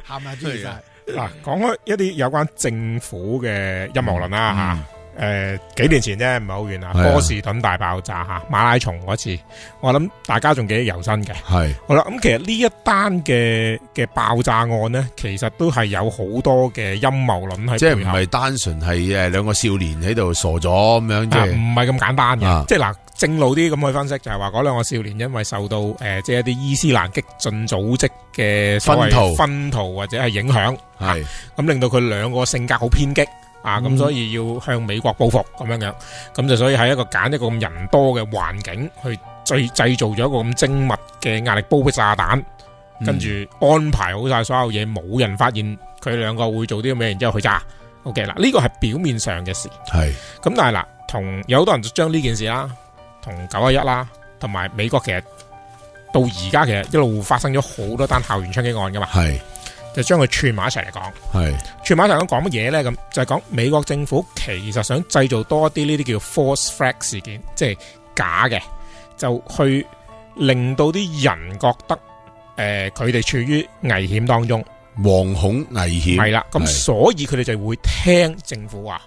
係咪轉移晒？嗱，講開一啲有關政府嘅陰謀論啦吓，幾年前啫，唔係好遠啊，波士頓大爆炸吓，馬拉松嗰次，我諗大家仲記得猶新嘅。係，好啦，咁其實呢一單嘅爆炸案呢，其實都係有好多嘅陰謀論喺，即係唔係單純係兩個少年喺度傻咗咁樣，即係唔係咁簡單嘅，即係嗱。正路啲咁去分析，就係話嗰兩個少年因為受到即係一啲伊斯蘭激進組織嘅所謂薰陶或者係影響，係咁令到佢兩個性格好偏激啊，咁所以要向美國報復咁樣，咁就所以喺一個揀一個咁人多嘅環境去製造咗一個咁精密嘅壓力煲嘅炸彈，跟住安排好晒所有嘢，冇人發現佢兩個會做啲咁嘅，然之後去炸。OK 啦，呢個係表面上嘅事，係咁，但係嗱，同有好多人就將呢件事啦。同911啦，同埋美國其實到而家其實一路發生咗好多單校園槍擊案噶嘛，係就將佢串埋一齊嚟講，係串埋一齊講乜嘢咧？咁就係講美國政府其實想製造多啲呢啲叫 false flag 事件，即係假嘅，就去令到啲人覺得佢哋處於危險當中，惶恐危險係啦，咁所以佢哋就會聽政府話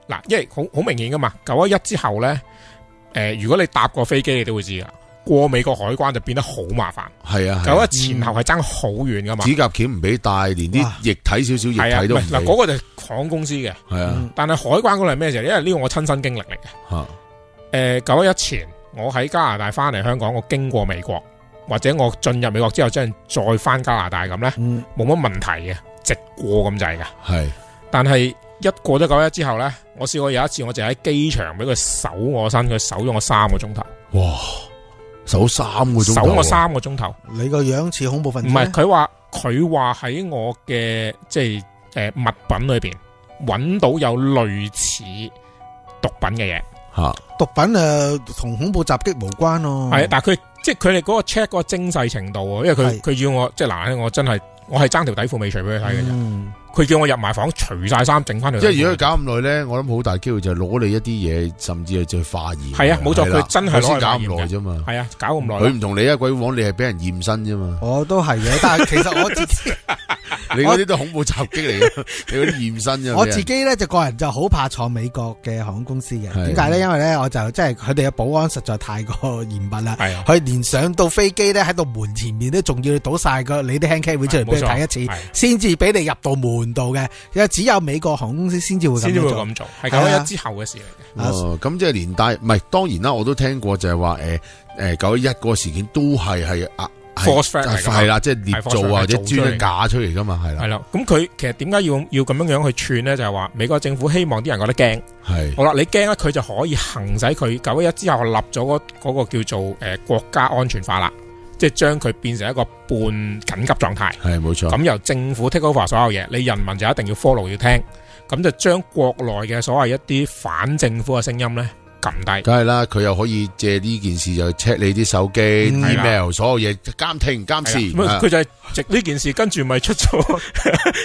嗱，因為好明顯噶嘛，911之後咧。如果你搭過飛機，你都會知噶。過美國海關就變得好麻煩。係啊，911前後係爭好遠噶嘛。指甲鉗唔俾帶，連啲液體少少液體都唔俾。嗱，嗰個就係航空公司嘅。係啊，但係海關嗰度係咩事？因為呢個我親身經歷嚟嘅。911前，我喺加拿大翻嚟香港，我經過美國，或者我進入美國之後，將再翻加拿大咁咧，冇乜問題嘅，直過咁滯嘅。係，但係。一過咗911之後咧，我試過有一次，我就喺機場俾佢搜我身，佢搜咗我3個鐘頭。哇！搜3個鐘頭，搜我3個鐘頭。你個樣似恐怖分子？唔係，佢話喺我嘅即係物品裏邊揾到有類似毒品嘅嘢。吓，毒品同恐怖襲擊無關咯。係，但係佢即係佢哋嗰個 check 嗰個精細程度啊，因為佢要我即係嗱，我真係我係爭條底褲未除俾佢睇嘅啫。佢叫我入埋房除晒衫，整翻條。即係如果佢搞咁耐咧，我諗好大機會就係攞你一啲嘢，甚至係再化驗。係啊，冇錯，佢真係先搞咁耐啫嘛。係啊，搞咁耐。佢唔同你啊，鬼王，你係俾人驗身啫嘛。我都係嘅，但係其實我自己，你嗰啲都恐怖襲擊嚟嘅，你嗰啲驗身啫。我自己咧就個人就好怕坐美國嘅航空公司嘅。點解咧？因為咧我就即係佢哋嘅保安實在太過嚴密啦。係啊。佢連上到飛機咧喺度門前面都仲要倒晒個你啲 hand carry 出嚟俾你睇一次，先至俾你入到門度嘅，因為只有美國航空公司先至會咁做，係911之後嘅事嚟嘅。哦，咁即係連帶，唔係當然啦，我都聽過就係話911嗰個事件都係係啦，即係捏造或者專假出嚟噶嘛，係啦。係啦，咁佢其實點解要咁樣去串咧？就係話美國政府希望啲人覺得驚。係。好啦，你驚咧，佢就可以行使佢911之後立咗嗰個叫做國家安全法啦。即係將佢變成一個半緊急狀態，係冇錯。咁由政府 take over 所有嘢，你人民就一定要 follow 要聽，咁就將國內嘅所謂一啲反政府嘅聲音咧撳低。梗係啦，佢又可以借呢件事就 check 你啲手機、email 所有嘢監聽監視。佢就係藉呢件事，跟住咪出咗，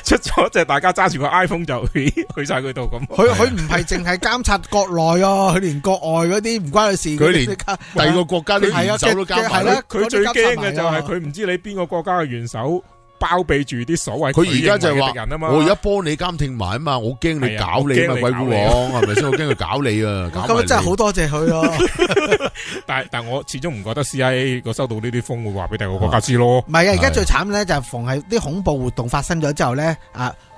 即係大家揸住個 iPhone 就去晒佢度咁。佢唔係淨係監察國內啊，佢連國外嗰啲唔關佢事。佢連第二個國家啲元首都監埋。佢最驚嘅就係佢唔知你邊個國家嘅元首包庇住啲所謂佢而家就係話，我而家幫你監聽埋啊嘛，我驚你搞你啊嘛，鬼古王係咪先？我驚佢搞你啊！咁真係好多謝佢咯。但我始終唔覺得 CIA 個收到呢啲風會話俾第二個國家知咯。唔係啊，而家最慘咧就係逢係啲恐怖活動發生咗之後咧，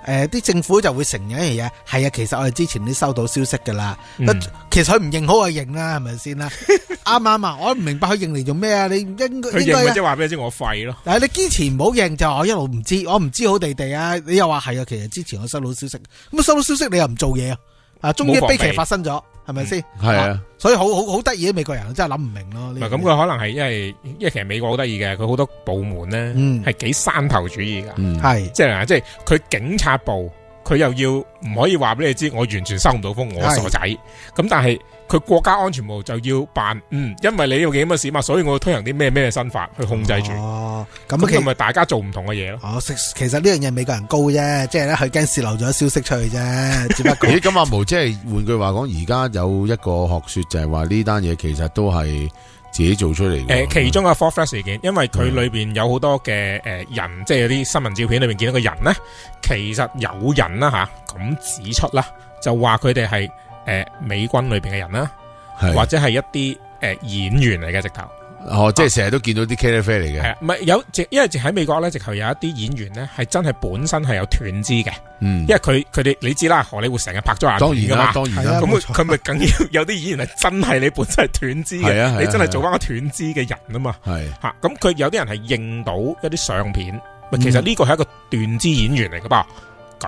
啲政府就會承認一樣嘢，係啊，其實我哋之前都收到消息噶啦，其實佢唔認好就認啦，係咪先啦？啱唔啱啊？我唔明白佢認嚟做咩啊？你應該佢認咪即係話俾你知我廢咯。但係你堅持唔好認就我一路唔知，我唔知好地地啊！你又話係啊，其實之前我收到消息，咁收到消息你又唔做嘢啊？終於悲劇發生咗，係咪先？係啊，所以好得意啲美國人真係諗唔明咯。唔係咁，佢可能係因為其實美國好得意嘅，佢好多部門咧係幾山頭主義噶，係即係佢警察部。佢又要唔可以話俾你知，我完全收唔到風，我傻仔。咁但係佢國家安全部就要辦，因為你要幾咁嘅事嘛，所以我要推行啲咩新法去控制住。咁咪大家做唔同嘅嘢咯。其實呢樣嘢美國人高啫，即係咧佢驚泄漏咗消息出去啫，只不過。咁阿毛即係換句話講，而家有一個學說就係話呢單嘢其實都係自己做出嚟嘅。其中嘅 Fort Flex 事件，因為佢裏邊有好多嘅人，即係有啲新聞照片裏邊見到個人咧，其實有人啦咁指出啦，就話佢哋係美軍裏邊嘅人啦，或者係一啲演員嚟嘅直頭。即係成日都見到啲茄喱啡嚟嘅。係唔係有？因為喺美國咧，直頭有一啲演員咧係真係本身係有斷肢嘅。因為佢哋你知啦，荷里活成日拍咗硬片噶嘛。當然啦。咁佢咪更要有啲演員係真係你本身係斷肢嘅，你真係做翻個斷肢嘅人啊嘛。係吓，咁佢有啲人係認到一啲相片，其實呢個係一個斷肢演員嚟噶噃，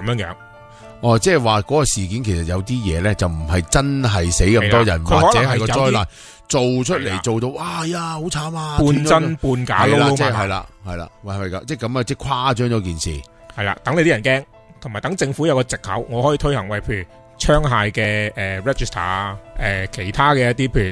咁樣樣。即係話嗰個事件其實有啲嘢咧，就唔係真係死咁多人，或者係個災難。做出嚟做到，哇呀，好慘啊！半真半假咯，即係係啦，係咪噶？即係咁啊，即係誇張咗件事。係啦，等你啲人驚，同埋等政府有個藉口，我可以推行為，譬如槍械嘅register 啊，其他嘅一啲譬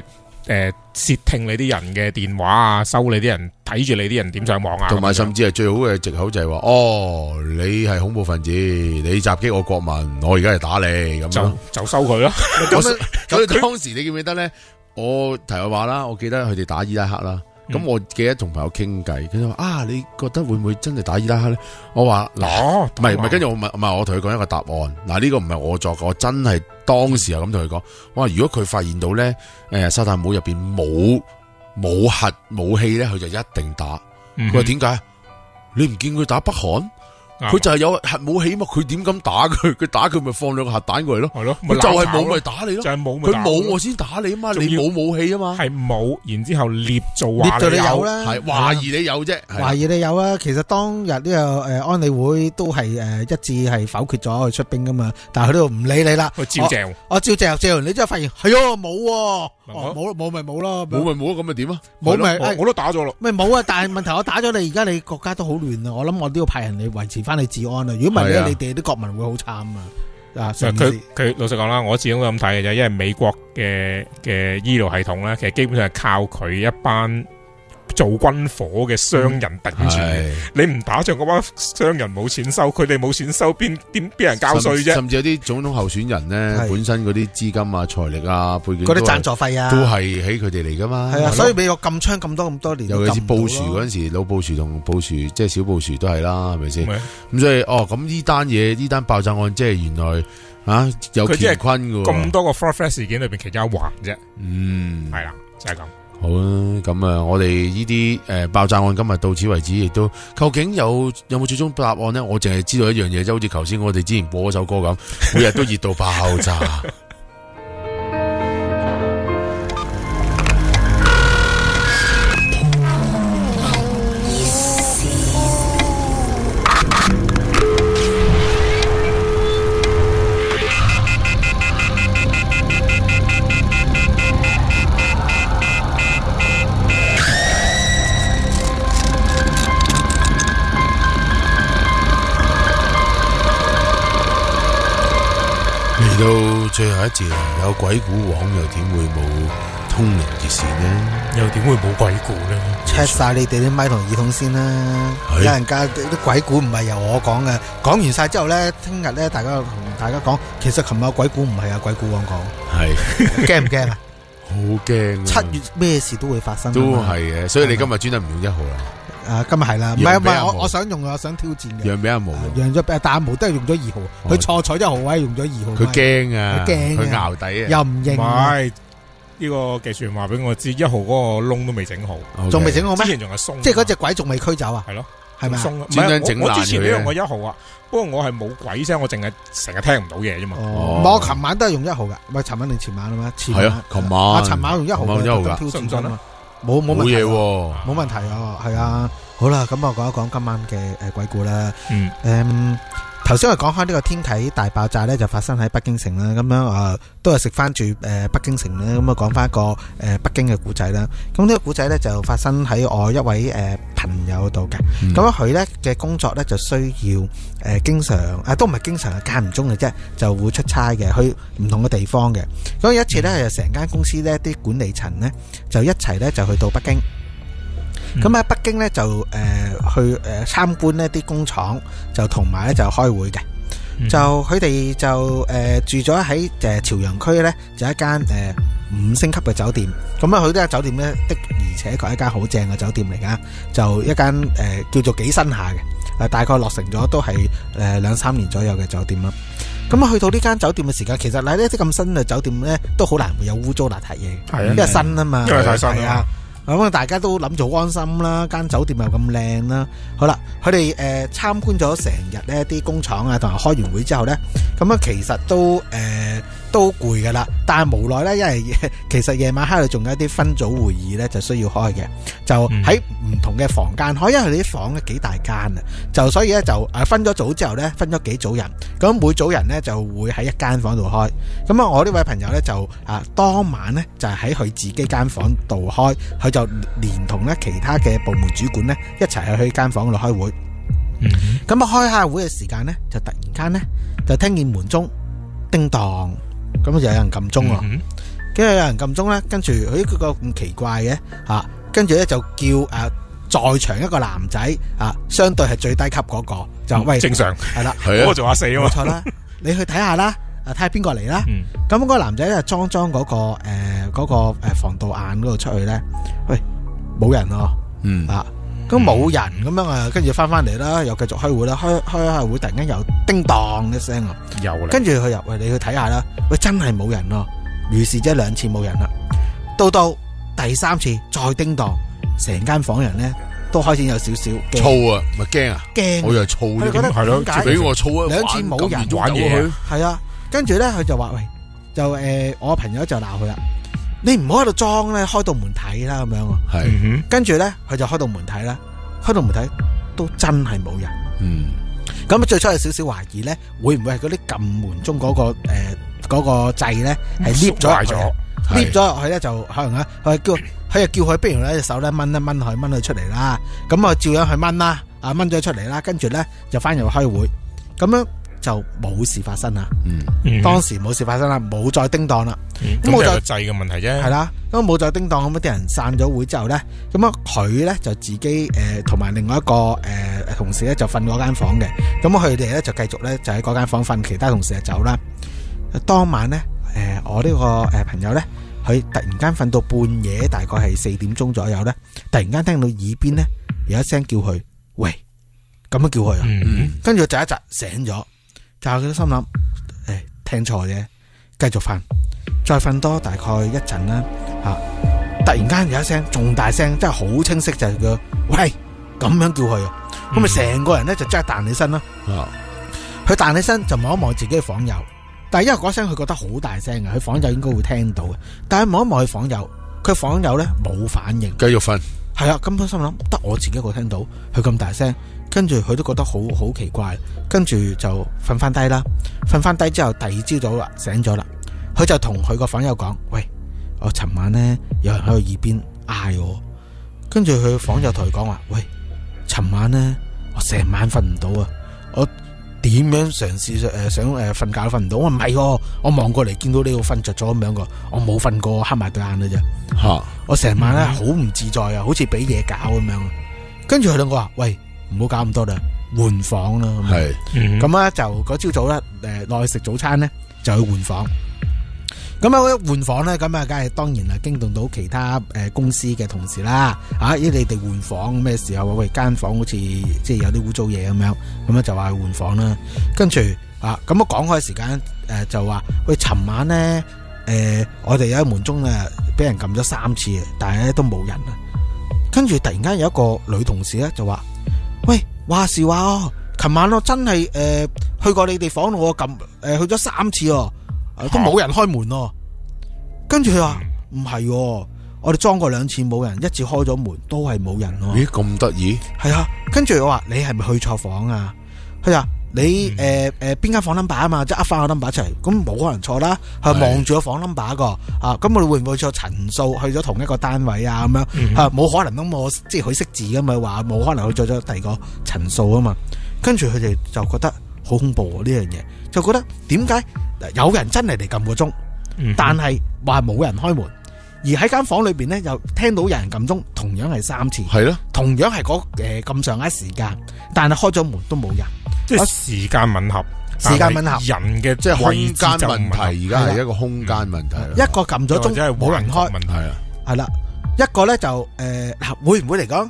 如竊聽你啲人嘅電話啊，收你啲人睇住你啲人點上網啊，同埋甚至係最好嘅藉口就係話，你係恐怖分子，你襲擊我國民，我而家嚟打你咁就收佢咯。咁當時你記唔記得咧？我題外話啦，我記得佢哋打伊拉克啦，咁我記得同朋友傾偈，佢就話你覺得會唔會真係打伊拉克咧？我話嗱，唔係，跟住我我同佢講一個答案，嗱呢個唔係我作嘅，我真係當時又咁同佢講，我話如果佢發現到咧，沙旦姆入邊冇核武器咧，佢就一定打。佢話點解？你唔見佢打北韓？佢就係有核武器嘛，佢點敢打佢？佢打佢咪放兩個核彈過嚟咯。係咯，佢就係冇咪打你咯。就係冇，佢冇我先打你啊嘛。你冇武器啊嘛。係冇，然之後捏造你有啦，係懷疑你有啫。懷疑你有啊。其實當日呢個安理會都係一致係否決咗去出兵噶嘛，但係佢都唔理你啦。佢照正，我照正完你之後發現係啊冇，冇咪冇咯，冇咪冇咁咪點啊？冇咪我都打咗咯。咪冇啊！但係問題我打咗你，而家你國家都好亂啊！我諗我都要派人嚟維持翻你治安啊！如果唔係咧，你哋啲國民會好慘啊！佢老實講啦，我始終都咁睇嘅啫，因為美國嘅醫療系統咧，其實基本上係靠佢一班做軍火嘅商人頂住。你唔打仗嗰班商人冇錢收，佢哋冇錢收，邊人交稅啫？甚至有啲總統候選人咧，本身嗰啲資金啊、財力啊、背景嗰啲贊助費啊，都係喺佢哋嚟噶嘛。係啊，所以美國禁槍咁多年，尤其是布殊嗰陣時，老布殊同布殊即係小布殊都係啦，係咪先？咁所以咁呢單爆炸案即係原來有乾坤嘅。咁多個 Fort Flex 事件裏邊其中一環啫。係啦，就係咁。好啦，咁我哋呢啲爆炸案今日到此為止，亦都究竟有冇最終答案呢？我淨係知道一樣嘢，即係好似頭先我哋之前播嗰首歌咁，每日都熱到爆炸。到最後一節，有鬼故網又點會冇通靈熱線呢？又點會冇鬼故呢？ check 晒你哋啲咪同耳筒先啦。有人家啲鬼故唔係由我講嘅，講完晒之後咧，聽日咧大家同大家講，其實琴日鬼故唔係啊，鬼故網講。係驚唔驚啊？好驚！7月咩事都會發生。都係嘅，所以你今日專登唔用1號啦。今日係啦，唔係我想用，我想挑戰嘅。讓俾阿毛，讓咗但阿毛都係用咗2號，佢錯咗1號位，用咗2號。佢驚啊！佢淆底啊！又唔認。唔係呢個技術員話俾我知，1號嗰個窿都未整好，仲未整好咩？之前仲係鬆，即係嗰隻鬼仲未驅走啊？係咯，係咪啊？鬆啊，唔專登係整爛我之前都佢用過1號啊，不過我係冇鬼聲，我淨係成日聽唔到嘢啫嘛。哦，我琴晚都係用1號噶，唔係尋晚定前晚啊嘛？前晚係啊琴晚啊，尋晚用1號嘅，琴晚用1號㗎挑戰信唔信啊？冇冇問題喎，嘢喎。冇問題啊，係啊。好啦，咁我講一講今晚嘅鬼故啦。頭先我講開呢個天體大爆炸咧，就發生喺北京城啦。咁樣都係食翻住北京城啦。咁啊講翻一個北京嘅古仔啦。咁呢個古仔咧就發生喺我一位朋友度嘅。咁啊佢咧嘅工作咧就需要經常都唔係經常，間唔中嘅啫，就會出差嘅，去唔同嘅地方嘅。咁有一次咧，就成間公司咧啲管理層咧就一齊咧就去到北京。咁喺北京咧就去參觀呢啲工廠，就同埋咧就開會嘅。就佢哋就住咗喺朝陽區咧，就一間5星級嘅酒店。咁啊，佢呢間酒店咧的而且確係一間好正嘅酒店嚟噶，就一間叫做幾新下嘅，大概落成咗都係2-3年左右嘅酒店啦。咁啊，去到呢間酒店嘅時間，其實呢啲咁新嘅酒店咧，都好難會有污糟邋遢嘢，係啊，因為新啊嘛，因為太新啦。咁啊，大家都諗住好安心啦，間酒店又咁靚啦。好啦，佢哋參觀咗成日呢啲工廠啊，同埋開完會之後呢，咁啊其實都攰噶啦。但係無奈呢，因為其實夜晚黑仲有一啲分組會議呢，就需要開嘅，就喺唔同嘅房間開，因為佢哋啲房幾大間啊，就所以呢，就分咗組之後呢，分咗幾組人，咁每組人呢，就會喺一間房度開。咁啊，我呢位朋友呢，就當晚呢，就係喺佢自己間房度開，佢就連同咧其他嘅部門主管咧一齊去間房度開會。咁啊開下會嘅時間咧，就突然間咧就聽見門鐘叮當，咁就有人撳鐘咯。跟住有人撳鐘咧，跟住佢個咁奇怪嘅跟住咧就叫在場一個男仔相對係最低級嗰個就喂正常係啦，嗰個做阿4啊嘛，冇錯啦，你去睇下啦。睇下邊個嚟啦，咁嗰個男仔咧裝嗰個防盜眼嗰度出去咧，喂冇人咯，咁冇人咁樣啊，跟住翻嚟啦，又繼續開會啦，開下會突然間又叮當一聲啊，又嚟，跟住佢入喂你去睇下啦，喂真係冇人咯，於是即係2次冇人啦，到第3次再叮當，成間房人咧都開始有少少燥啊，咪驚啊，驚，我以為燥佢覺得係咯，俾我燥啊， 2次冇人玩嘢，係啊。跟住咧，佢就話：喂，就我朋友就鬧佢啦，你唔好喺度裝咧，開道門睇啦，咁樣。係，跟住咧，佢就開道門睇啦，開道門睇都真係冇人。咁最初有少少懷疑咧，會唔會係嗰啲撳門鐘嗰個掣咧係 lift 咗入去？lift 咗入去咧就可能佢就叫佢，不如咧隻手咧掹一掹佢出嚟啦。咁啊，照樣去掹啦，掹咗出嚟啦，跟住咧就翻入去開會，咁樣。就冇事發生啦，當時冇事發生啦，冇再叮當啦，咁冇再掣嘅問題啫，係啦，咁冇再叮當咁，啲人散咗會之後咧，咁啊佢咧就自己同埋另外一個同事咧就瞓嗰間房嘅，咁佢哋咧就繼續咧就喺嗰間房瞓，其他同事就走啦。當晚咧我呢個朋友咧，佢突然間瞓到半夜，大概係4點鐘左右咧，突然間聽到耳邊咧有一聲叫佢，喂，咁樣叫佢啊，跟住就一窒醒咗。就佢都心諗，聽錯嘅，繼續瞓，再瞓多大概一陣啦，突然間有一聲仲大聲，真係好清晰，就係佢，喂，咁樣叫佢啊，咁咪成個人咧就即刻彈起身啦，佢彈起身就望一望自己嘅房友，但係因為嗰聲佢覺得好大聲嘅，佢房友應該會聽到嘅，但係望一望佢房友，佢房友咧冇反應，繼續瞓，係啊，根本心諗得我自己一個聽到，佢咁大聲。跟住佢都覺得好奇怪，跟住就瞓翻低啦。瞓翻低之後，第二朝早啦，醒咗啦。佢就同佢個房友講：喂，我尋晚咧有人喺佢耳邊嗌我。跟住佢房友同佢講話：喂，尋晚咧我成晚瞓唔到啊！我點樣嘗試想瞓覺都瞓唔到。我唔係，我望過嚟見到你瞓着咗咁樣個，我冇瞓過，黑埋對眼嘅啫。我成晚咧好唔自在啊，好似俾嘢搞咁樣。跟住佢兩個話：喂，唔好搞咁多啦，換房啦。係，咁咧就嗰朝早咧，落去食早餐咧就去換房。咁啊一換房咧，咁啊梗係當然啦，驚動到其他公司嘅同事啦。你哋換房咩時候？喂，間房好似即係有啲污糟嘢咁樣，咁就話去換房啦。跟住咁啊講開時間就話喂，尋晚咧我哋有一門鐘俾人撳咗3次，但係咧都冇人啊。跟住突然間有一個女同事咧就話：喂，話時話哦，琴晚我真係去過你哋房度，我去咗3次都冇人開門咯。跟住佢話唔係，我哋裝過2次冇人，1次開咗門都係冇人咯。咦，咁得意？係啊，跟住我話你係咪去錯房啊？佢話你邊間房 number 啊嘛，即係噏翻個 number 出嚟，咁冇可能錯啦。係望住個房 number 個咁我哋會唔會錯陳數去咗同一個單位啊？咁樣冇可能咁，我即係佢識字噶嘛，話冇可能去咗第二個陳數啊嘛。跟住佢哋就覺得好恐怖呢樣嘢，就覺得點解有人真係嚟撳個鐘，但係話冇人開門，而喺間房裏邊咧又聽到有人撳鐘，同樣係3次，係咯，同樣係咁上下時間，但係開咗門都冇人。即係時間吻合，時間吻合，人嘅即係空間問題，而家係一個空間問題。一個撳咗鐘冇人開，問題啊，係啦。一個咧就會唔會嚟講，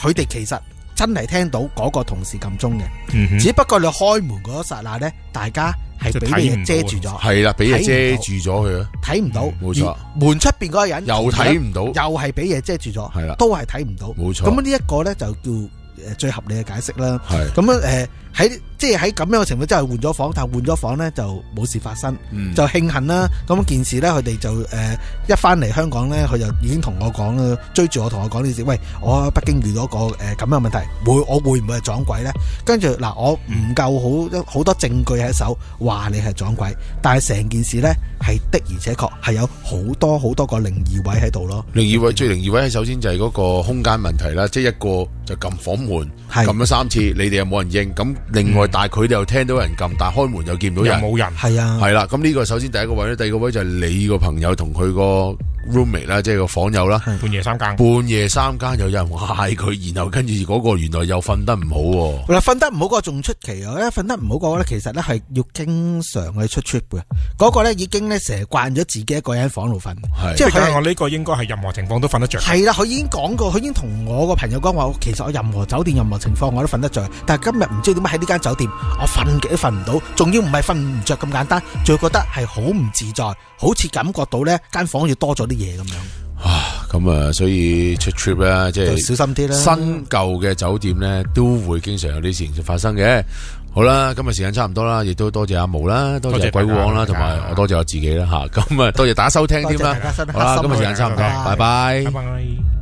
佢哋其實真係聽到嗰個同事撳鐘嘅，只不過你開門嗰一剎那咧，大家係俾嘢遮住咗，係啦，俾嘢遮住咗佢啊，睇唔到，冇錯。門出邊嗰個人又睇唔到，又係俾嘢遮住咗，係啦，都係睇唔到，冇錯。咁呢一個咧就叫最合理嘅解釋啦。係咁樣即係喺咁樣嘅情況之下換咗房，但係換咗房咧就冇事發生，就慶幸啦。咁件事咧，佢哋就一翻嚟香港咧，佢就已經同我講啦，追住我同我講呢件事。喂，我喺北京遇到個咁樣問題，我會唔會係撞鬼咧？跟住嗱，我唔夠好多證據喺手話你係撞鬼，但係成件事咧係的而且確係有好多個靈異位喺度咯。靈異位最靈異位，首先就係嗰個空間問題啦，即係一個就撳房門，撳咗3次，你哋又冇人應，咁另外但係佢哋又聽到人撳，但係開門又見唔到人，冇人，係啊，係啦。咁呢個首先第一個位咧，第二個位就係你個朋友同佢個 roommate 啦，即係個房友啦，半夜3更，有人嗌佢，然後跟住嗰個原來又瞓得唔好。嗱，瞓得唔好嗰個仲出奇啊！瞓得唔好嗰個咧，其實咧係要經常去出 trip 嘅。嗰個咧已經咧成日慣咗自己一個人喺房度瞓，即係我呢個應該係任何情況都瞓得着。係啦，佢已經講過，佢已經同我個朋友講話，其實我任何酒店任何情況我都瞓得着，但係今日唔知點解喺呢間酒店我瞓極都瞓唔到，仲要唔係瞓唔着咁簡單，仲覺得係好唔自在，好似感覺到咧間房要多咗啲嘢咁樣。咁啊，所以出 trip 咧，即係小心啲啦。新舊嘅酒店咧，都會經常有啲事情發生嘅。好啦，今日時間差唔多啦，亦都多謝阿毛啦，多謝鬼故王啦，同埋我多謝我自己啦吓。咁啊，多謝大家收聽添啦。好啦，今日時間差唔多，拜拜。拜拜。